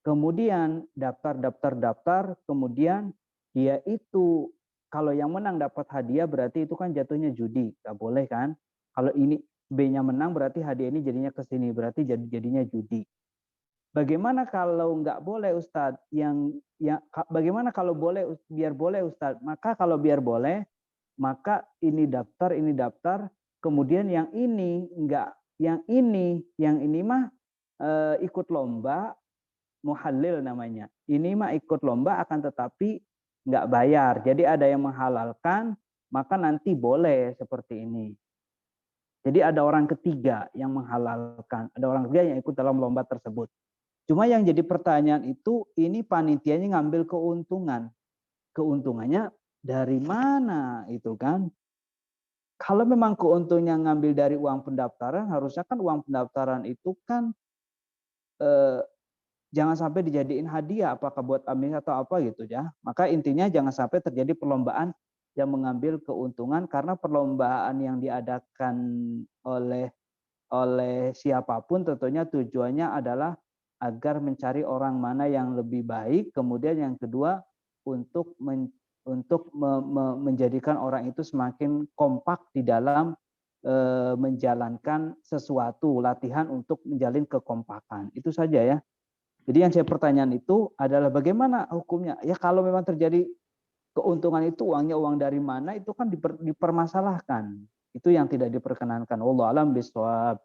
Speaker 2: Kemudian daftar, kemudian dia itu kalau yang menang dapat hadiah berarti itu kan jatuhnya judi, nggak boleh kan? Kalau ini B-nya menang berarti hadiah ini jadinya ke sini, berarti jadinya judi. Bagaimana kalau nggak boleh Ustadz? Bagaimana kalau boleh? Biar boleh Ustadz. Maka kalau biar boleh, maka ini daftar, kemudian yang ini enggak, yang ini mah ikut lomba, muhallil namanya. Ini mah ikut lomba akan tetapi nggak bayar. Jadi ada yang menghalalkan, maka nanti boleh seperti ini. Jadi ada orang ketiga yang menghalalkan, ada orang ketiga yang ikut dalam lomba tersebut. Cuma yang jadi pertanyaan itu, ini panitianya ngambil keuntungan. Keuntungannya dari mana itu kan? Kalau memang keuntungannya ngambil dari uang pendaftaran, harusnya kan uang pendaftaran itu kan jangan sampai dijadiin hadiah, apakah buat amin atau apa gitu ya. Maka intinya jangan sampai terjadi perlombaan yang mengambil keuntungan, karena perlombaan yang diadakan oleh siapapun tentunya tujuannya adalah agar mencari orang mana yang lebih baik, kemudian yang kedua untuk menjadikan orang itu semakin kompak di dalam menjalankan sesuatu, latihan untuk menjalin kekompakan. Itu saja ya. Jadi yang saya pertanyaan itu adalah bagaimana hukumnya? Ya kalau memang terjadi keuntungan itu uangnya uang dari mana, itu kan dipermasalahkan. Itu yang tidak diperkenankan. Wallahu a'lam bishawab.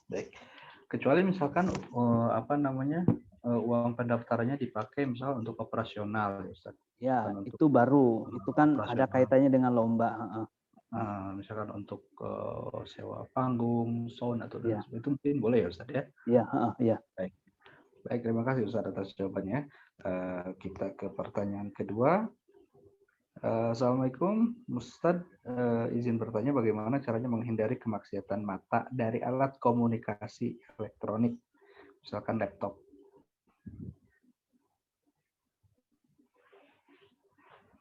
Speaker 1: Baik. Kecuali misalkan uang pendaftarannya dipakai misal untuk operasional, Ustaz.
Speaker 2: Ya,
Speaker 1: Bukan untuk
Speaker 2: itu baru. Itu kan ada
Speaker 1: operasional.
Speaker 2: kaitannya dengan lomba.
Speaker 1: Misalkan untuk sewa panggung, sound atau
Speaker 2: Ya.
Speaker 1: itu mungkin boleh ya Ustaz ya?
Speaker 2: Ya, ya.
Speaker 1: Baik, terima kasih Ustaz atas jawabannya. Kita ke pertanyaan kedua. Assalamualaikum, Ustaz. Izin bertanya bagaimana caranya menghindari kemaksiatan mata dari alat komunikasi elektronik, misalkan laptop.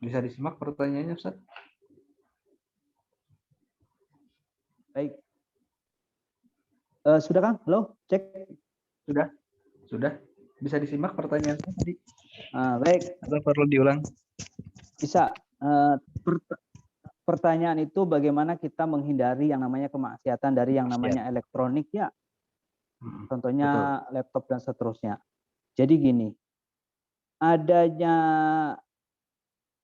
Speaker 1: Bisa disimak pertanyaannya, Ustaz?
Speaker 2: Baik. Sudah Kang? Halo, cek.
Speaker 1: Sudah. Bisa disimak pertanyaan saya tadi?
Speaker 2: Baik.
Speaker 1: Atau perlu diulang?
Speaker 2: Bisa. Pertanyaan itu bagaimana kita menghindari yang namanya kemaksiatan dari yang namanya elektronik ya. Contohnya laptop dan seterusnya. Jadi gini, adanya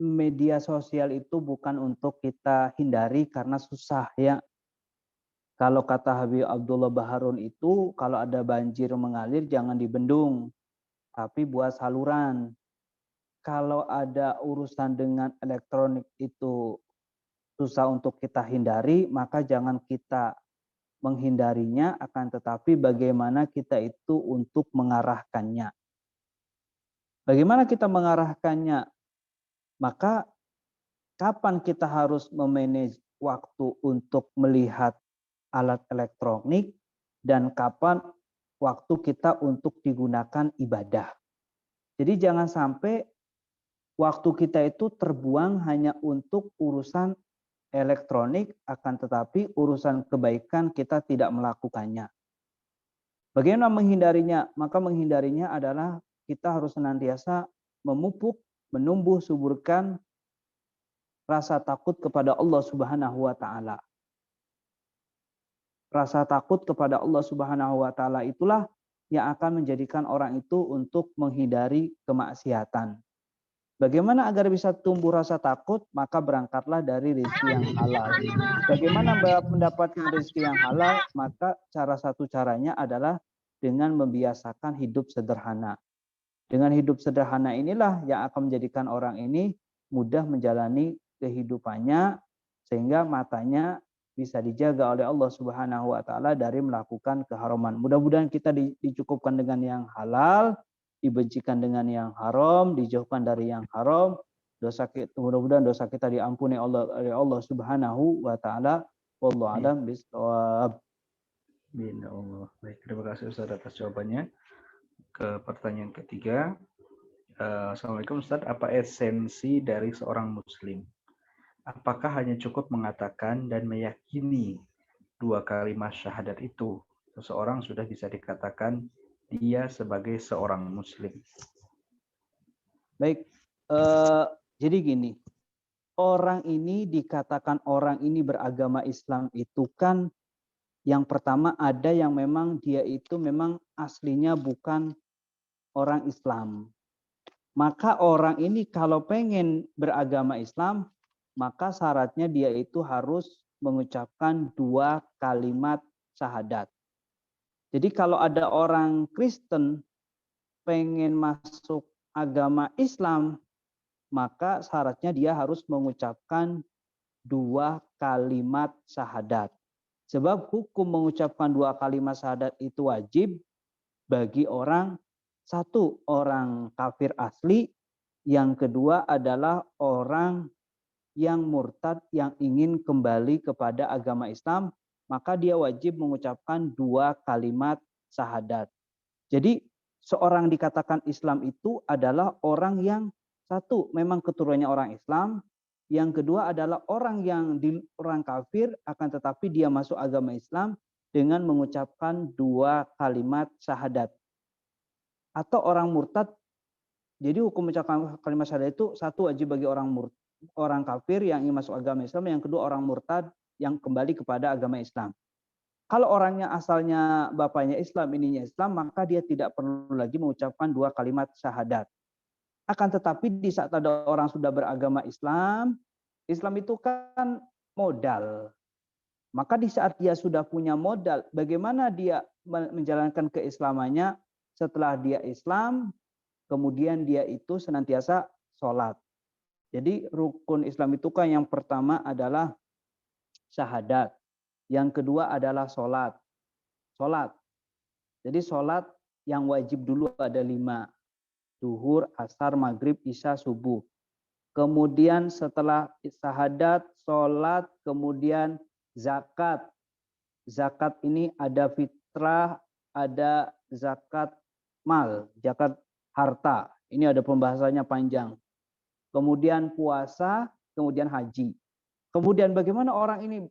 Speaker 2: media sosial itu bukan untuk kita hindari karena susah ya. Kalau kata Habib Abdullah Baharun itu, kalau ada banjir mengalir jangan dibendung, tapi buat saluran. Kalau ada urusan dengan elektronik itu susah untuk kita hindari, maka jangan kita menghindarinya, akan tetapi bagaimana kita itu untuk mengarahkannya. Bagaimana kita mengarahkannya? Maka kapan kita harus memanage waktu untuk melihat alat elektronik dan kapan waktu kita untuk digunakan ibadah. Jadi jangan sampai waktu kita itu terbuang hanya untuk urusan elektronik, akan tetapi urusan kebaikan kita tidak melakukannya. Bagaimana menghindarinya? Maka menghindarinya adalah kita harus senantiasa memupuk, menumbuh suburkan rasa takut kepada Allah Subhanahu wa taala. Rasa takut kepada Allah Subhanahu wa taala itulah yang akan menjadikan orang itu untuk menghindari kemaksiatan. Bagaimana agar bisa tumbuh rasa takut? Maka berangkatlah dari rezeki yang halal. Bagaimana mendapatkan rezeki yang halal? Maka satu caranya adalah dengan membiasakan hidup sederhana. Dengan hidup sederhana inilah yang akan menjadikan orang ini mudah menjalani kehidupannya sehingga matanya bisa dijaga oleh Allah Subhanahu wa taala dari melakukan keharaman. Mudah-mudahan kita dicukupkan dengan yang halal, dibencikan dengan yang haram, dijauhkan dari yang haram. Mudah-mudahan dosa kita diampuni oleh Allah Subhanahu wa taala. Wallahu a'lam bishawab.
Speaker 1: Allah. Baik, terima kasih Ustaz atas jawabannya. Ke pertanyaan ketiga. Assalamualaikum Ustaz, apa esensi dari seorang muslim? Apakah hanya cukup mengatakan dan meyakini 2 kalimat syahadat itu, seseorang sudah bisa dikatakan dia sebagai seorang muslim?
Speaker 2: Baik, jadi gini, orang ini dikatakan orang ini beragama Islam itu kan yang pertama ada yang memang dia itu memang aslinya bukan orang Islam. Maka orang ini kalau pengen beragama Islam, maka syaratnya dia itu harus mengucapkan 2 kalimat syahadat. Jadi kalau ada orang Kristen pengen masuk agama Islam, maka syaratnya dia harus mengucapkan 2 kalimat syahadat. Sebab hukum mengucapkan 2 kalimat syahadat itu wajib bagi orang, satu, orang kafir asli, yang kedua adalah orang yang murtad yang ingin kembali kepada agama Islam, maka dia wajib mengucapkan 2 kalimat syahadat. Jadi seorang dikatakan Islam itu adalah orang yang satu memang keturunannya orang Islam, yang kedua adalah orang yang orang kafir akan tetapi dia masuk agama Islam dengan mengucapkan 2 kalimat syahadat. Atau orang murtad, jadi hukum mengucapkan kalimat syahadat itu satu wajib bagi orang kafir yang ingin masuk agama Islam, yang kedua orang murtad yang kembali kepada agama Islam. Kalau orangnya asalnya bapaknya Islam, ininya Islam, maka dia tidak perlu lagi mengucapkan 2 kalimat syahadat. Akan tetapi di saat ada orang sudah beragama Islam, Islam itu kan modal. Maka di saat dia sudah punya modal, bagaimana dia menjalankan keislamannya setelah dia Islam, kemudian dia itu senantiasa sholat. Jadi rukun Islam itu kan yang pertama adalah syahadat. Yang kedua adalah sholat. Sholat. Jadi sholat yang wajib dulu ada 5. Zuhur, asar, maghrib, isya, subuh. Kemudian setelah syahadat, sholat, kemudian zakat. Zakat ini ada fitrah, ada zakat mal, zakat harta. Ini ada pembahasannya panjang. Kemudian puasa, kemudian haji. Kemudian bagaimana orang ini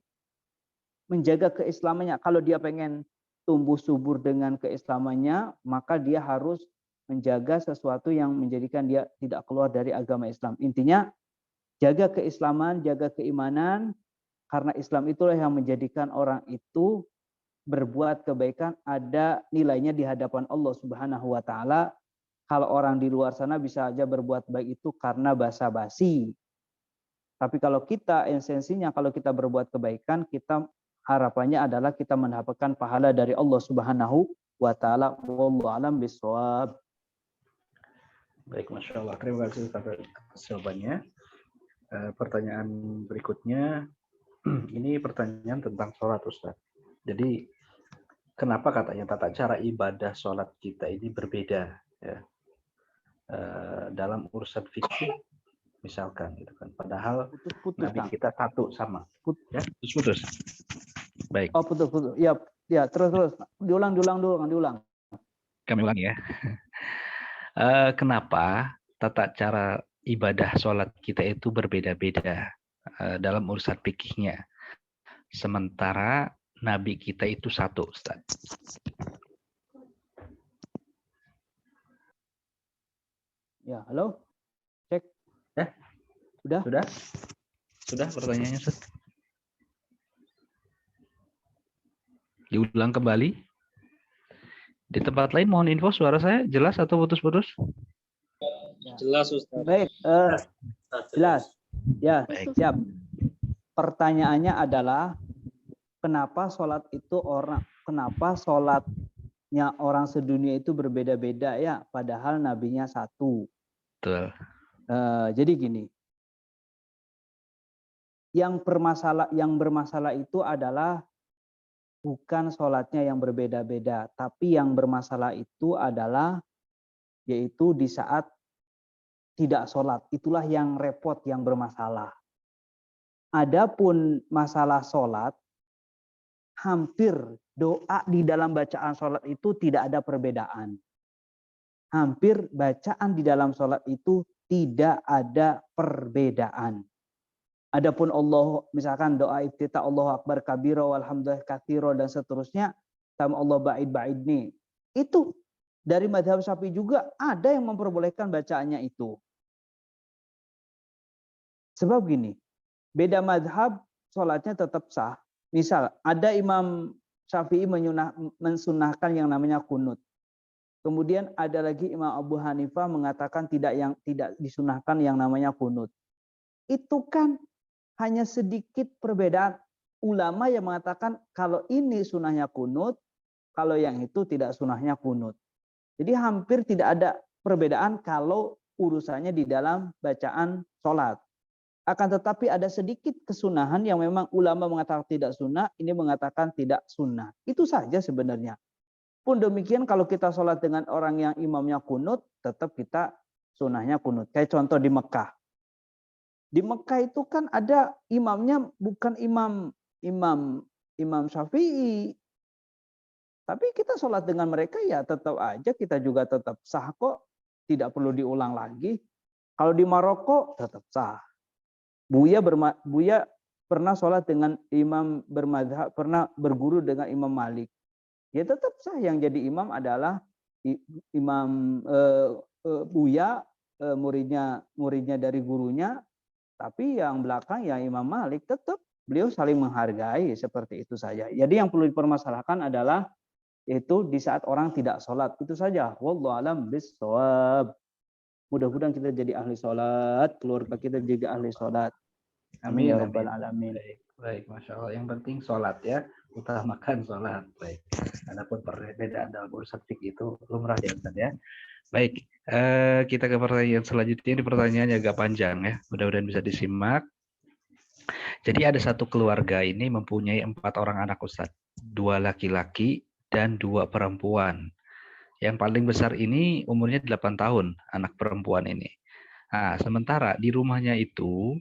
Speaker 2: menjaga keislamannya? Kalau dia pengen tumbuh subur dengan keislamannya, maka dia harus menjaga sesuatu yang menjadikan dia tidak keluar dari agama Islam. Intinya, jaga keislaman, jaga keimanan, karena Islam itulah yang menjadikan orang itu berbuat kebaikan ada nilainya di hadapan Allah Subhanahu wa taala. Kalau orang di luar sana bisa aja berbuat baik itu karena basa-basi. Tapi kalau kita esensinya kalau kita berbuat kebaikan, kita harapannya adalah kita mendapatkan pahala dari Allah Subhanahu wa taala. Wallahu a'lam bishawab.
Speaker 1: Baik, Masya Allah. Terima kasih atas jawabannya. Pertanyaan berikutnya, ini pertanyaan tentang sholat, Ustaz. Jadi, kenapa katanya tata cara ibadah sholat kita ini berbeda? Ya? Dalam urusan fikih, misalkan, gitu kan. Padahal Nabi kita satu sama. Ya, putus. Baik.
Speaker 2: Oh, putus. Ya, terus. Diulang.
Speaker 1: Kami ulang ya. Kenapa tata cara ibadah sholat kita itu berbeda-beda dalam urusan fikihnya, sementara Nabi kita itu satu, Ustaz?
Speaker 2: Ya, halo, cek.
Speaker 1: Sudah pertanyaannya, Ustaz? Diulang kembali. Di tempat lain mohon info, suara saya jelas atau putus-putus?
Speaker 3: Jelas, Ustaz.
Speaker 2: Baik, jelas. Ya,
Speaker 1: Baik.
Speaker 2: siap. Pertanyaannya adalah kenapa sholatnya orang sedunia itu berbeda-beda ya, padahal nabinya satu.
Speaker 1: Betul.
Speaker 2: Jadi gini. Yang bermasalah itu adalah bukan sholatnya yang berbeda-beda, tapi yang bermasalah itu adalah yaitu di saat tidak sholat. Itulah yang repot, yang bermasalah. Adapun masalah sholat, hampir doa di dalam bacaan sholat itu tidak ada perbedaan. Hampir bacaan di dalam sholat itu tidak ada perbedaan. Adapun Allah, misalkan doa iftitah Allahu Akbar kabira walhamdulillah katsira dan seterusnya, sama Allah ba'id nih. Itu dari mazhab Syafi'i juga ada yang memperbolehkan bacaannya itu. Sebab gini, beda mazhab sholatnya tetap sah. Misal ada Imam Syafi'i mensunahkan yang namanya kunut. Kemudian ada lagi Imam Abu Hanifah mengatakan tidak disunahkan yang namanya kunut. Itu kan hanya sedikit perbedaan ulama yang mengatakan kalau ini sunahnya kunut, kalau yang itu tidak sunahnya kunut. Jadi hampir tidak ada perbedaan kalau urusannya di dalam bacaan sholat. Akan tetapi ada sedikit kesunahan yang memang ulama mengatakan tidak sunnah, ini mengatakan tidak sunnah. Itu saja sebenarnya. Pun demikian kalau kita sholat dengan orang yang imamnya kunut, tetap kita sunnahnya kunut. Kayak contoh di Mekah. Di Mekah itu kan ada imamnya bukan imam Syafi'i. Tapi kita sholat dengan mereka ya tetap aja kita juga tetap sah kok. Tidak perlu diulang lagi. Kalau di Maroko tetap sah. Buya pernah sholat dengan imam bermadhab, pernah berguru dengan Imam Malik. Ya tetap sah, yang jadi imam adalah Imam Buya, muridnya dari gurunya. Tapi yang belakang ya Imam Malik, tetap beliau saling menghargai, seperti itu saja. Jadi yang perlu dipermasalahkan adalah itu di saat orang tidak sholat, itu saja. Wallahu a'lam bishawab. Mudah-mudahan kita jadi ahli sholat, keluarga kita jadi ahli sholat. Amin ya rabbal alamin.
Speaker 1: Baik, Masya Allah. Yang penting sholat ya, utamakan sholat. Baik. Adapun perbedaan dalam urusan fikih itu lumrah ya Ustaz ya. Baik, kita ke pertanyaan selanjutnya. Ini pertanyaannya agak panjang ya, mudah-mudahan bisa disimak. Jadi ada satu keluarga ini mempunyai 4 orang anak Ustaz, 2 laki-laki dan 2 perempuan. Yang paling besar ini umurnya 8 tahun, anak perempuan ini. Nah, sementara di rumahnya itu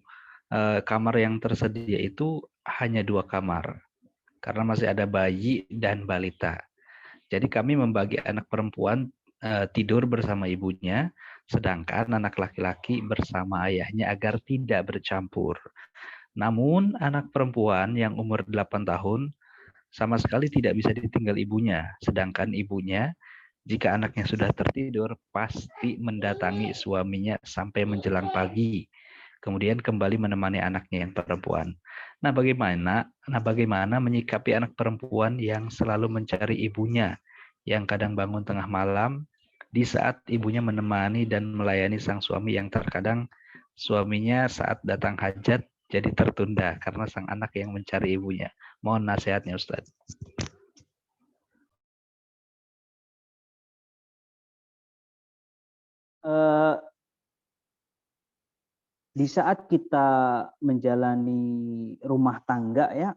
Speaker 1: kamar yang tersedia itu hanya 2 kamar karena masih ada bayi dan balita. Jadi kami membagi anak perempuan tidur bersama ibunya, sedangkan anak laki-laki bersama ayahnya agar tidak bercampur. Namun anak perempuan yang umur 8 tahun sama sekali tidak bisa ditinggal ibunya, sedangkan ibunya jika anaknya sudah tertidur pasti mendatangi suaminya sampai menjelang pagi. Kemudian kembali menemani anaknya yang perempuan. Nah, bagaimana menyikapi anak perempuan yang selalu mencari ibunya, yang kadang bangun tengah malam di saat ibunya menemani dan melayani sang suami, yang terkadang suaminya saat datang hajat jadi tertunda karena sang anak yang mencari ibunya. Mohon nasihatnya Ustaz.
Speaker 2: Di saat kita menjalani rumah tangga ya,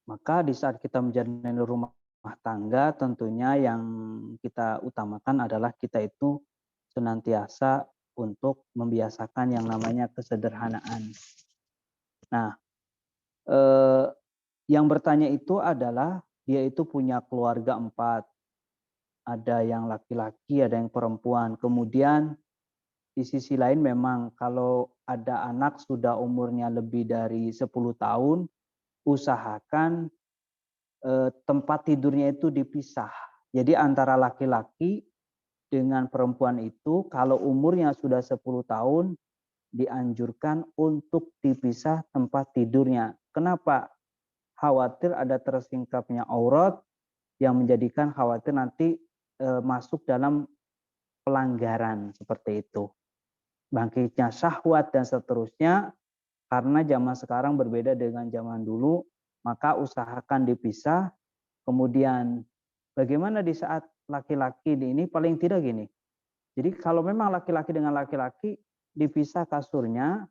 Speaker 2: maka di saat kita menjalani rumah tangga tentunya yang kita utamakan adalah kita itu senantiasa untuk membiasakan yang namanya kesederhanaan. Nah, yang bertanya itu adalah dia itu punya keluarga 4. Ada yang laki-laki, ada yang perempuan. Kemudian di sisi lain memang kalau ada anak sudah umurnya lebih dari 10 tahun, usahakan tempat tidurnya itu dipisah. Jadi antara laki-laki dengan perempuan itu kalau umurnya sudah 10 tahun dianjurkan untuk dipisah tempat tidurnya. Kenapa? Khawatir ada tersingkapnya aurat yang menjadikan khawatir nanti masuk dalam pelanggaran seperti itu. Bangkitnya syahwat dan seterusnya, karena zaman sekarang berbeda dengan zaman dulu, maka usahakan dipisah. Kemudian bagaimana di saat laki-laki ini paling tidak gini. Jadi kalau memang laki-laki dengan laki-laki dipisah kasurnya,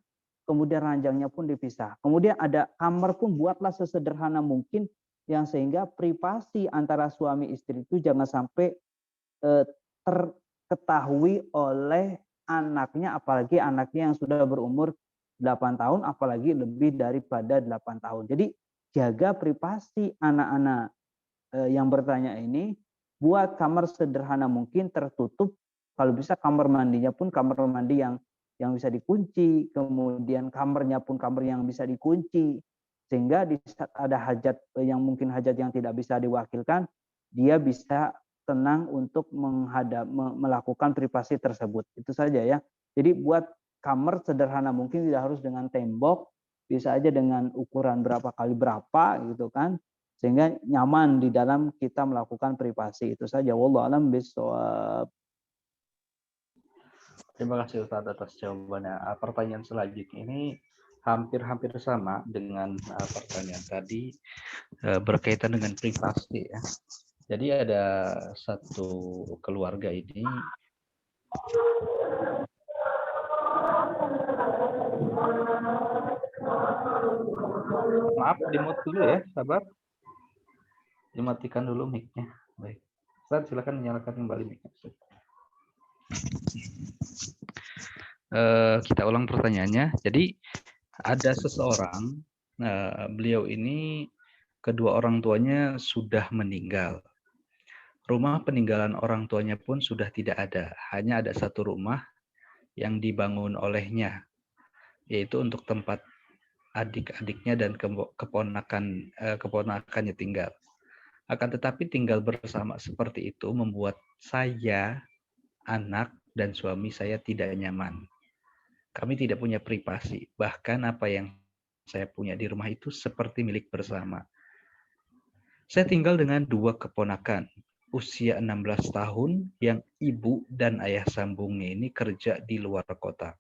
Speaker 2: kemudian ranjangnya pun dipisah. Kemudian ada kamar pun buatlah sesederhana mungkin yang sehingga privasi antara suami istri itu jangan sampai terketahui oleh anaknya, apalagi anaknya yang sudah berumur 8 tahun, apalagi lebih daripada 8 tahun. Jadi jaga privasi anak-anak yang bertanya ini, buat kamar sederhana mungkin tertutup. Kalau bisa kamar mandinya pun kamar mandi yang bisa dikunci, kemudian kamarnya pun kamar yang bisa dikunci, sehingga di saat ada hajat yang mungkin hajat yang tidak bisa diwakilkan, dia bisa tenang untuk melakukan privasi tersebut. Itu saja ya. Jadi buat kamar sederhana mungkin, tidak harus dengan tembok, bisa aja dengan ukuran berapa kali berapa gitu kan, sehingga nyaman di dalam kita melakukan privasi. Itu saja. Wallahu a'lam bishawab.
Speaker 1: Terima kasih Ustaz atas jawabannya. Pertanyaan selanjutnya ini hampir sama dengan pertanyaan tadi, berkaitan dengan privasi ya. Jadi ada satu keluarga ini Maaf, di-mute dulu ya, sabar. Dimatikan dulu mic-nya. Baik. Ustaz, silakan menyalakan kembali mic-nya. Kita ulang pertanyaannya. Jadi ada seseorang, beliau ini kedua orang tuanya sudah meninggal. Rumah peninggalan orang tuanya pun sudah tidak ada. Hanya ada satu rumah yang dibangun olehnya, yaitu untuk tempat adik-adiknya dan keponakannya tinggal. Akan tetapi tinggal bersama seperti itu membuat saya, anak, dan suami saya tidak nyaman. Kami tidak punya privasi. Bahkan apa yang saya punya di rumah itu seperti milik bersama. Saya tinggal dengan dua keponakan, usia 16 tahun, yang ibu dan ayah sambungnya ini kerja di luar kota.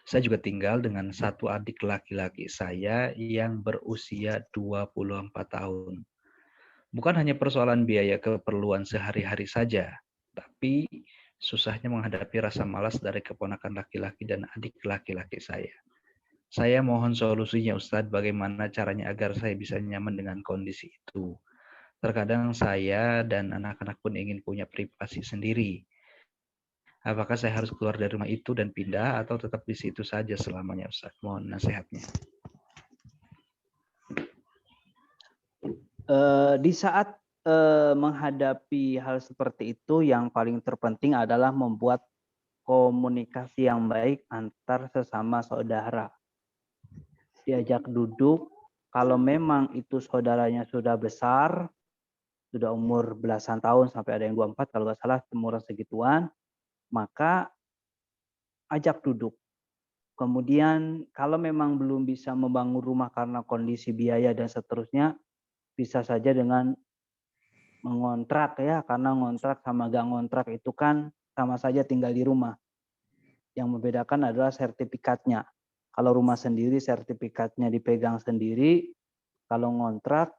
Speaker 1: Saya juga tinggal dengan satu adik laki-laki saya yang berusia 24 tahun. Bukan hanya persoalan biaya keperluan sehari-hari saja, tapi susahnya menghadapi rasa malas dari keponakan laki-laki dan adik laki-laki saya. Saya mohon solusinya Ustadz, bagaimana caranya agar saya bisa nyaman dengan kondisi itu. Terkadang saya dan anak-anak pun ingin punya privasi sendiri. Apakah saya harus keluar dari rumah itu dan pindah atau tetap di situ saja selamanya Ustadz? Mohon nasihatnya.
Speaker 2: Di saat menghadapi hal seperti itu, yang paling terpenting adalah membuat komunikasi yang baik antar sesama saudara. Diajak duduk, kalau memang itu saudaranya sudah besar, sudah umur belasan tahun sampai ada yang 24 kalau nggak salah, umuran segituan, maka ajak duduk. Kemudian kalau memang belum bisa membangun rumah karena kondisi biaya dan seterusnya, bisa saja dengan mengontrak ya, karena ngontrak sama gak ngontrak itu kan sama saja tinggal di rumah. Yang membedakan adalah sertifikatnya. Kalau rumah sendiri sertifikatnya dipegang sendiri, kalau ngontrak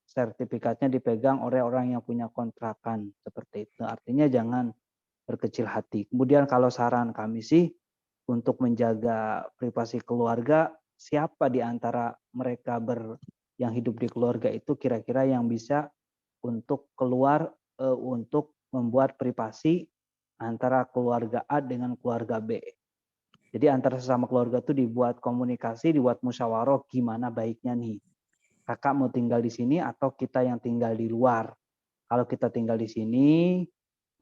Speaker 2: sertifikatnya dipegang oleh orang yang punya kontrakan, seperti itu. Artinya jangan berkecil hati. Kemudian kalau saran kami sih untuk menjaga privasi keluarga, siapa di antara mereka yang hidup di keluarga itu kira-kira yang bisa untuk keluar untuk membuat privasi antara keluarga A dengan keluarga B. Jadi antara sesama keluarga itu dibuat komunikasi, dibuat musyawarah gimana baiknya nih. Kakak mau tinggal di sini atau kita yang tinggal di luar. Kalau kita tinggal di sini,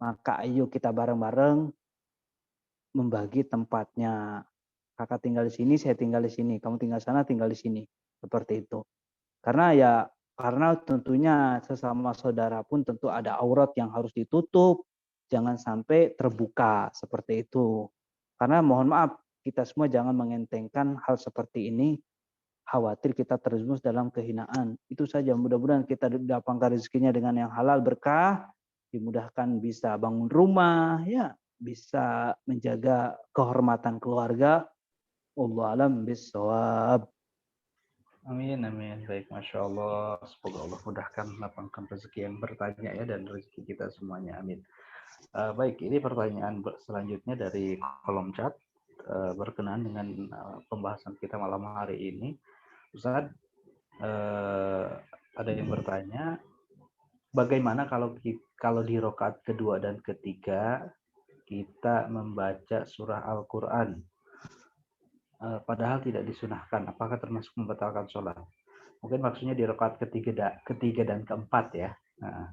Speaker 2: maka ayo kita bareng-bareng membagi tempatnya. Kakak tinggal di sini, saya tinggal di sini. Kamu tinggal di sana, tinggal di sini. Seperti itu. Karena tentunya sesama saudara pun tentu ada aurat yang harus ditutup. Jangan sampai terbuka seperti itu. Karena mohon maaf, kita semua jangan mengentengkan hal seperti ini. Khawatir kita terjerumus dalam kehinaan. Itu saja, mudah-mudahan kita dapatkan rezekinya dengan yang halal berkah, dimudahkan bisa bangun rumah, ya bisa menjaga kehormatan keluarga. Wallahu a'lam bishawab.
Speaker 1: Amin, amin. Baik, Masya Allah. Semoga Allah mudahkan, lapangkan rezeki yang bertanya ya, dan rezeki kita semuanya. Amin. Baik, ini pertanyaan selanjutnya dari kolom chat berkenaan dengan pembahasan kita malam hari ini. Ustaz, ada yang bertanya, bagaimana kalau di rakaat kedua dan ketiga kita membaca surah Al-Quran, padahal tidak disunahkan, apakah termasuk membatalkan sholat? Mungkin maksudnya di rakaat ketiga dan keempat ya. Nah,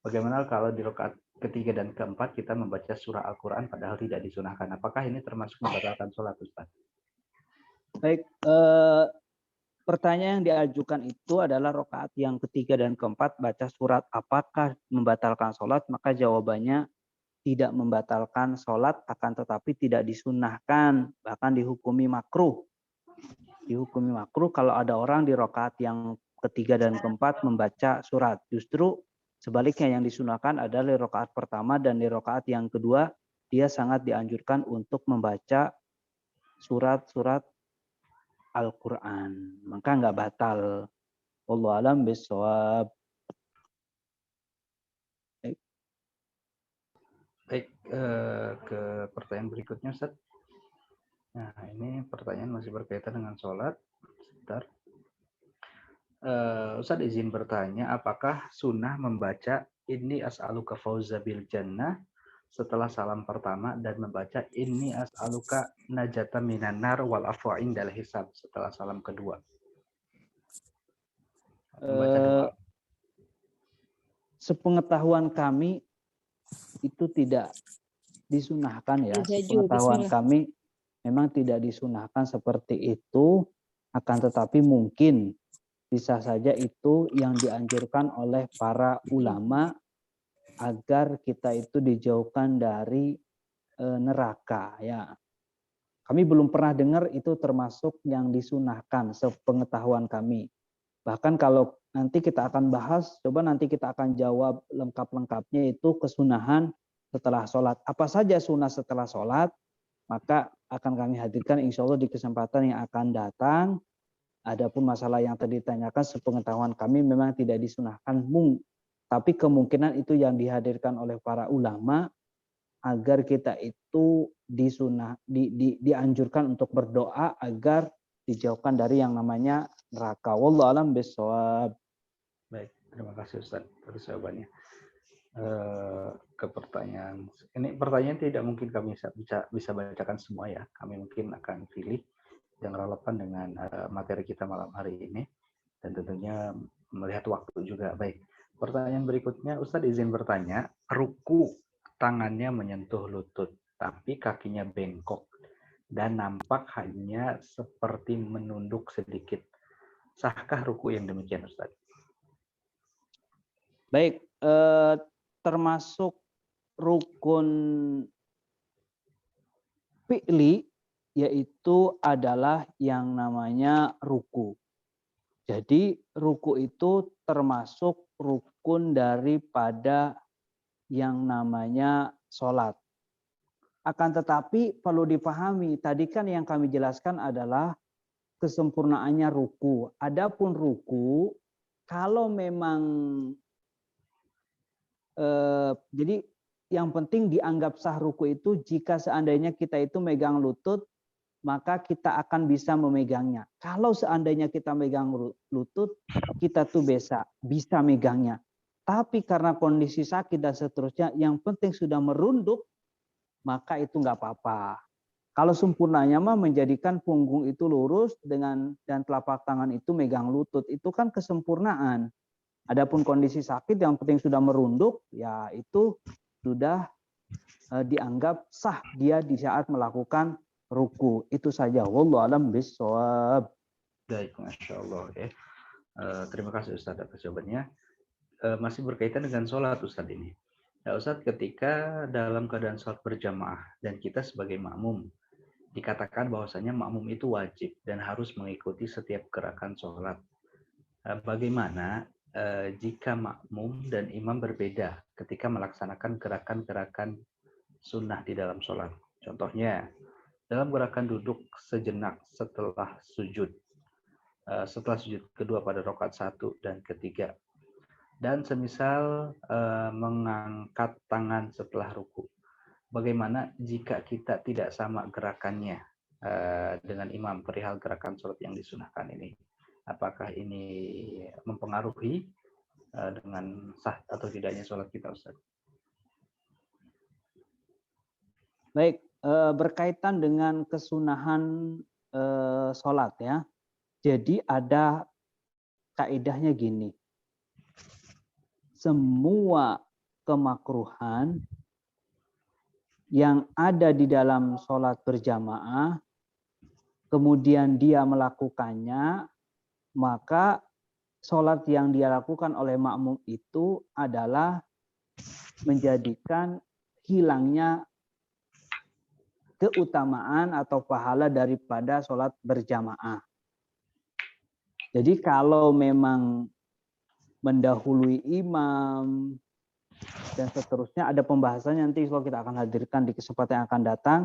Speaker 1: bagaimana kalau di rakaat ketiga dan keempat kita membaca surah Al-Quran padahal tidak disunahkan? Apakah ini termasuk membatalkan sholat, Ustaz?
Speaker 2: Baik, pertanyaan yang diajukan itu adalah rakaat yang ketiga dan keempat baca surat apakah membatalkan sholat? Maka jawabannya tidak membatalkan sholat, akan tetapi tidak disunahkan, bahkan dihukumi makruh. Dihukumi makruh kalau ada orang di rakaat yang ketiga dan keempat membaca surat. Justru sebaliknya yang disunahkan adalah di rakaat pertama dan di rakaat yang kedua dia sangat dianjurkan untuk membaca surat-surat Al-Quran. Maka nggak batal. Wallahu a'lam bishawab.
Speaker 1: ke pertanyaan berikutnya, Ustaz. Nah, ini pertanyaan masih berkaitan dengan sholat. Sebentar. Ustaz izin bertanya, apakah sunnah membaca inni as'aluka fauza bil jannah setelah salam pertama dan membaca inni as'aluka najata minan nar wal afwa indal hisab setelah salam kedua? Membaca doa.
Speaker 2: Sepengetahuan kami itu tidak disunahkan ya.
Speaker 4: Izaju,
Speaker 2: Sepengetahuan
Speaker 4: bismillah.
Speaker 2: kami memang tidak disunahkan seperti itu, akan tetapi mungkin bisa saja itu yang dianjurkan oleh para ulama agar kita itu dijauhkan dari neraka ya. Kami belum pernah dengar itu termasuk yang disunahkan sepengetahuan kami. Bahkan kalau nanti kita akan bahas, coba nanti kita akan jawab lengkap-lengkapnya itu kesunahan setelah sholat. Apa saja sunnah setelah sholat, maka akan kami hadirkan insya Allah di kesempatan yang akan datang. Adapun masalah yang tadi ditanyakan, sepengetahuan kami memang tidak disunahkan. Tapi kemungkinan itu yang dihadirkan oleh para ulama agar kita itu dianjurkan untuk berdoa agar dijauhkan dari yang namanya neraka. Wallahu a'lam bishawab.
Speaker 1: Baik, terima kasih Ustaz atas jawabannya. Ke pertanyaan ini, pertanyaan tidak mungkin kami bisa bacakan semua ya. Kami mungkin akan pilih yang relevan dengan materi kita malam hari ini dan tentunya melihat waktu juga. Baik, pertanyaan berikutnya, Ustadz izin bertanya, ruku tangannya menyentuh lutut tapi kakinya bengkok dan nampak hanya seperti menunduk sedikit, sahkah ruku yang demikian, Ustadz?
Speaker 2: Baik, termasuk rukun fi'li yaitu adalah yang namanya ruku. Jadi ruku itu termasuk rukun daripada yang namanya sholat. Akan tetapi perlu dipahami, tadi kan yang kami jelaskan adalah kesempurnaannya ruku. Adapun ruku, kalau memang jadi yang penting dianggap sah ruku itu jika seandainya kita itu megang lutut, maka kita akan bisa memegangnya. Kalau seandainya kita megang lutut, kita tuh bisa megangnya. Tapi karena kondisi sakit dan seterusnya, yang penting sudah merunduk, maka itu nggak apa-apa. Kalau sempurnanya mah menjadikan punggung itu lurus dan telapak tangan itu megang lutut, itu kan kesempurnaan. Adapun kondisi sakit yang penting sudah merunduk, ya itu sudah dianggap sah dia di saat melakukan ruku. Itu saja. Wallahu a'lam bishawab.
Speaker 1: Baik, Masya Allah. Ya. Terima kasih Ustadz atas jawabannya. Masih berkaitan dengan sholat Ustadz ini. Ya, Ustadz, ketika dalam keadaan sholat berjamaah dan kita sebagai makmum, dikatakan bahwasanya makmum itu wajib dan harus mengikuti setiap gerakan sholat. Bagaimana jika makmum dan imam berbeda ketika melaksanakan gerakan-gerakan sunnah di dalam sholat? Contohnya, dalam gerakan duduk sejenak setelah sujud kedua pada rakaat 1 dan ketiga, dan semisal mengangkat tangan setelah ruku. Bagaimana jika kita tidak sama gerakannya dengan imam perihal gerakan sholat yang disunahkan ini? Apakah ini mempengaruhi dengan sah atau tidaknya sholat kita, Ustaz?
Speaker 2: Baik, berkaitan dengan kesunahan sholat ya. Jadi ada kaidahnya gini. Semua kemakruhan yang ada di dalam sholat berjamaah, kemudian dia melakukannya, maka sholat yang dia lakukan oleh makmum itu adalah menjadikan hilangnya keutamaan atau pahala daripada sholat berjamaah. Jadi kalau memang mendahului imam dan seterusnya, ada pembahasannya nanti kalau kita akan hadirkan di kesempatan yang akan datang,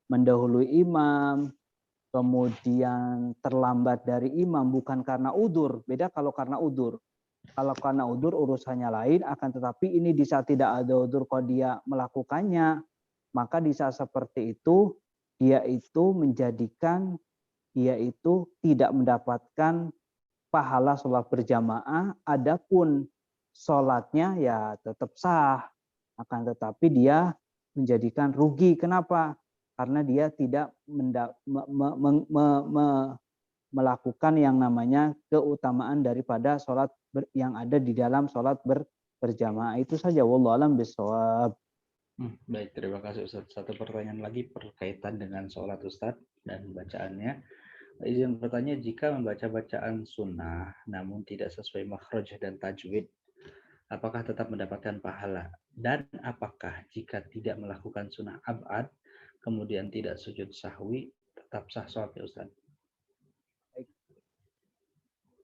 Speaker 2: mendahului imam, kemudian terlambat dari imam bukan karena udzur, beda kalau karena udzur. Kalau karena udzur urusannya lain, akan tetapi ini di saat tidak ada udzur kok dia melakukannya, maka di saat seperti itu dia itu menjadikan dia itu tidak mendapatkan pahala sholat berjamaah, adapun sholatnya ya tetap sah, akan tetapi dia menjadikan rugi. Kenapa? Karena dia tidak melakukan yang namanya keutamaan daripada sholat yang ada di dalam sholat berjamaah. Itu saja. Wallahu a'lam bishawab.
Speaker 1: Baik, terima kasih Ustaz. Satu pertanyaan lagi berkaitan dengan sholat Ustaz dan bacaannya. Izin bertanya, jika membaca bacaan sunnah namun tidak sesuai makhraj dan tajwid, apakah tetap mendapatkan pahala? Dan apakah jika tidak melakukan sunnah ab'ad, kemudian tidak sujud sahwi, tetap sah sholatnya Ustaz?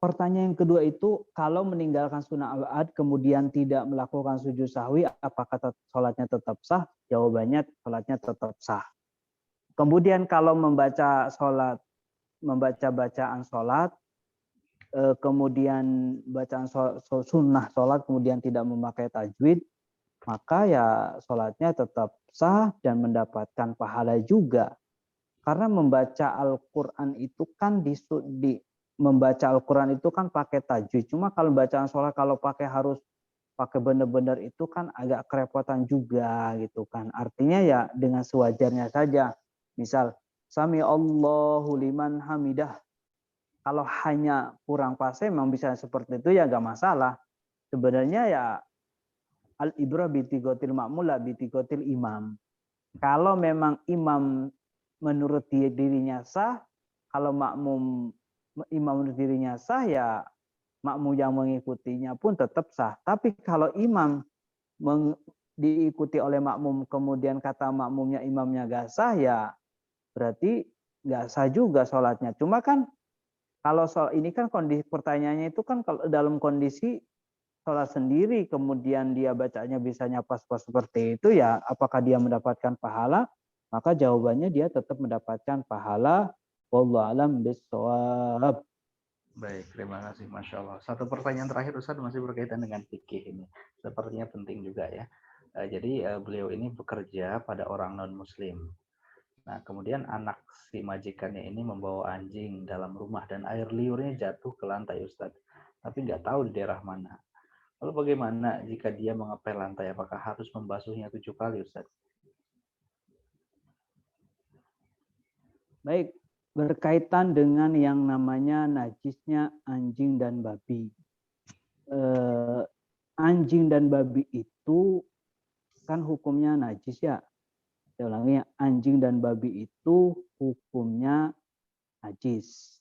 Speaker 2: Pertanyaan yang kedua itu, kalau meninggalkan sunnah ab'ad kemudian tidak melakukan sujud sahwi, apakah sholatnya tetap sah? Jawabannya sholatnya tetap sah. Kemudian kalau membaca bacaan sholat, kemudian bacaan sunnah sholat kemudian tidak memakai tajwid, maka ya sholatnya tetap sah dan mendapatkan pahala juga. Karena membaca Al-Quran itu kan membaca Al-Quran itu kan pakai tajwid. Cuma kalau bacaan sholat kalau harus pakai benar-benar itu kan agak kerepotan juga gitu kan. Artinya ya dengan sewajarnya saja. Misal, Sami Allahu liman hamidah. Kalau hanya kurang pas memang bisa seperti itu ya nggak masalah. Sebenarnya ya al-ibrah bitigotil ma'mul la bitigotil imam. Kalau memang imam menurut dirinya sah, kalau imam menurut dirinya sah, ya makmum yang mengikutinya pun tetap sah. Tapi kalau imam diikuti oleh makmum, kemudian kata makmumnya imamnya gak sah, ya berarti gak sah juga sholatnya. Cuma kan kalau soal ini kan kondisi pertanyaannya itu kan kalau dalam kondisi sholat sendiri, kemudian dia bacanya bisanya pas-pas seperti itu, ya apakah dia mendapatkan pahala? Maka jawabannya dia tetap mendapatkan pahala. Wallahu a'lam bishawab.
Speaker 1: Baik, terima kasih. Masya Allah. Satu pertanyaan terakhir Ustaz masih berkaitan dengan fikih ini. Sepertinya penting juga ya. Jadi beliau ini bekerja pada orang non-muslim. Nah, kemudian anak si majikannya ini membawa anjing dalam rumah dan air liurnya jatuh ke lantai Ustaz. Tapi nggak tahu di daerah mana. Lalu bagaimana jika dia mengepel lantai? Apakah harus membasuhnya 7 kali Ustaz?
Speaker 2: Baik, berkaitan dengan yang namanya najisnya anjing dan babi. Anjing dan babi itu kan hukumnya najis ya. Saya ulangi, anjing dan babi itu hukumnya najis.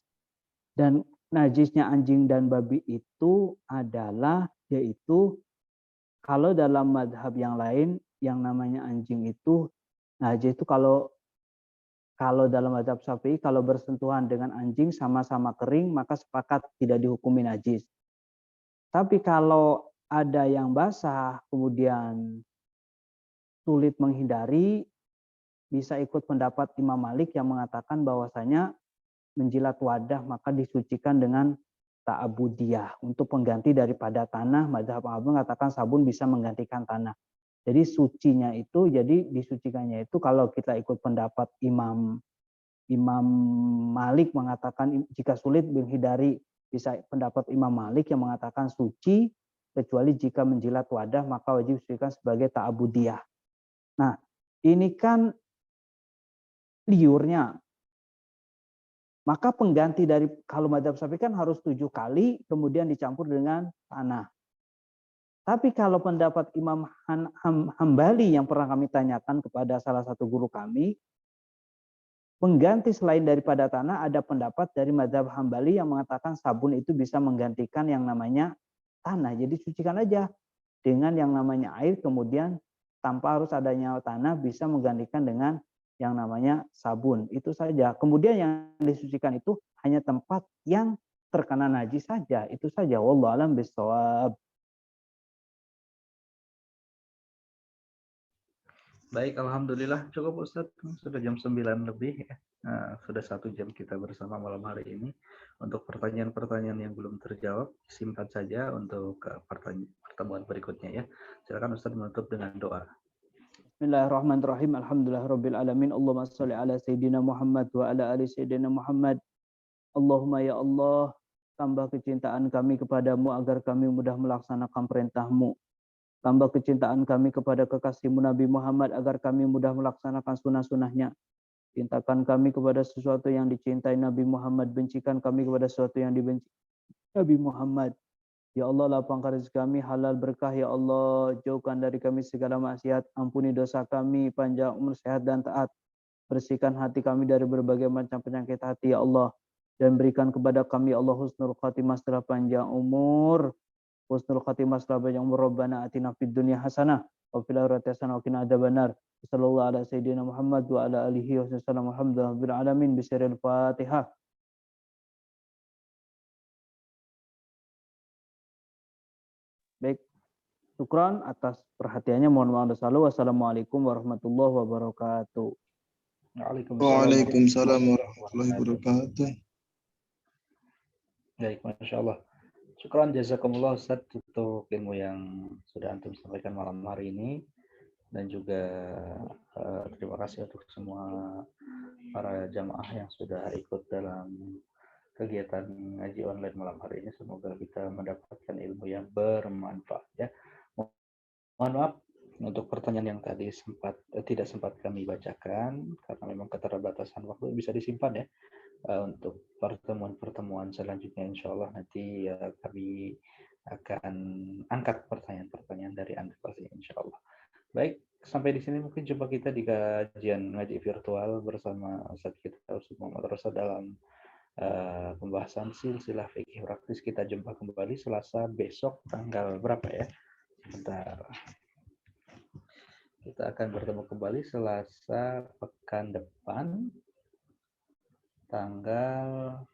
Speaker 2: Dan najisnya anjing dan babi itu adalah yaitu kalau dalam madhab yang lain yang namanya anjing itu najis itu kalau dalam madhab Syafi'i kalau bersentuhan dengan anjing sama-sama kering maka sepakat tidak dihukumi najis. Tapi kalau ada yang basah kemudian sulit menghindari, bisa ikut pendapat Imam Malik yang mengatakan bahwasanya menjilat wadah maka disucikan dengan ta'abudiyah untuk pengganti daripada tanah. Mazhab Ahmad mengatakan sabun bisa menggantikan tanah. Jadi sucinya itu, jadi disucikannya itu kalau kita ikut pendapat Imam Malik mengatakan jika sulit menghindari, bisa pendapat Imam Malik yang mengatakan suci kecuali jika menjilat wadah maka wajib disucikan sebagai ta'abudiyah. Nah, ini kan liurnya. Maka pengganti dari kalau mazhab Syafi'i kan harus 7 kali kemudian dicampur dengan tanah. Tapi kalau pendapat Imam Hambali yang pernah kami tanyakan kepada salah satu guru kami, pengganti selain daripada tanah ada pendapat dari mazhab Hambali yang mengatakan sabun itu bisa menggantikan yang namanya tanah. Jadi sucikan aja dengan yang namanya air, kemudian tanpa harus adanya tanah bisa menggantikan dengan yang namanya sabun. Itu saja. Kemudian yang disucikan itu hanya tempat yang terkena najis saja. Itu saja. Wallahu a'lam bishawab.
Speaker 1: Baik, alhamdulillah cukup Ustaz. Sudah jam 9 lebih ya. Sudah 1 jam kita bersama malam hari ini. Untuk pertanyaan-pertanyaan yang belum terjawab, simpan saja untuk pertemuan berikutnya ya. Silakan Ustaz menutup dengan doa.
Speaker 2: Bismillahirrahmanirrahim. Alhamdulillahirabbil alamin. Allahumma shalli ala sayidina Muhammad wa ala ali sayidina Muhammad. Allahumma ya Allah, tambah kecintaan kami kepadamu agar kami mudah melaksanakan perintahmu. Tambah kecintaan kami kepada kekasihmu Nabi Muhammad agar kami mudah melaksanakan sunnah-sunnahnya. Cintakan kami kepada sesuatu yang dicintai Nabi Muhammad. Bencikan kami kepada sesuatu yang dibenci Nabi Muhammad. Ya Allah, lapangkan rezeki kami halal berkah. Ya Allah, jauhkan dari kami segala maksiat. Ampuni dosa kami, panjang umur, sehat dan taat. Bersihkan hati kami dari berbagai macam penyakit hati, ya Allah. Dan berikan kepada kami, ya Allah, husnul khatimah setelah panjang umur. Husnul khatimah setelah panjang umur. Rabbana atina fid dunya hasanah wa fil akhirati hasanah wa qina adzabannar. Sallallahu ala sayyidina Muhammad wa ala alihi wa sallam. Alhamdulillahirabbil alamin. Bismillahirrahmanirrahim. Fatihah. Baik, syukran atas perhatiannya. Mohon maaf. Wassalamualaikum warahmatullahi wabarakatuh.
Speaker 4: Waalaikumsalam warahmatullahi wabarakatuh.
Speaker 1: Baik, Masya Allah. Syukran jazakumullah Ustaz untuk ilmu yang sudah antum sampaikan malam hari ini. Dan juga terima kasih untuk semua para jamaah yang sudah ikut dalam kegiatan ngaji online malam hari ini. Semoga kita mendapatkan ilmu yang bermanfaat ya. Mohon maaf untuk pertanyaan yang tadi tidak sempat kami bacakan karena memang keterbatasan waktu. Bisa disimpan ya untuk pertemuan-pertemuan selanjutnya. Insya Allah nanti kami akan angkat pertanyaan-pertanyaan dari Anda pasti insya Allah. Baik, sampai di sini mungkin jumpa kita di kajian ngaji virtual bersama Ustaz kita Ustaz Muhammad Rosa dalam pembahasan silsilah fikih praktis. Kita jumpa kembali Selasa besok tanggal berapa ya? Sebentar. Kita akan bertemu kembali Selasa pekan depan tanggal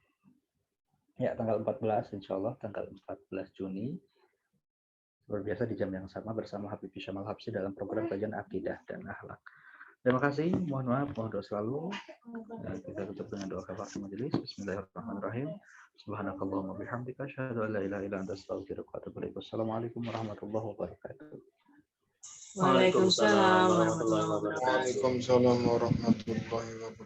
Speaker 1: 14 insya Allah, tanggal 14 Juni. Seperti biasa di jam yang sama bersama Habib Syamal Habsyi dalam program kajian akidah dan akhlak. Terima kasih, mohon maaf, mohon doa selalu. Dan kita tutup dengan doa kafaratul majelis. Bismillahirrahmanirrahim. Subhanakallahumma bihamdika asyhadu an la ilaha illa anta astaghfiruka wa atubu ilaik. Wassalamualaikum warahmatullahi wabarakatuh.
Speaker 3: Waalaikumsalam warahmatullahi wabarakatuh.
Speaker 4: Waalaikumsalam warahmatullahi wabarakatuh.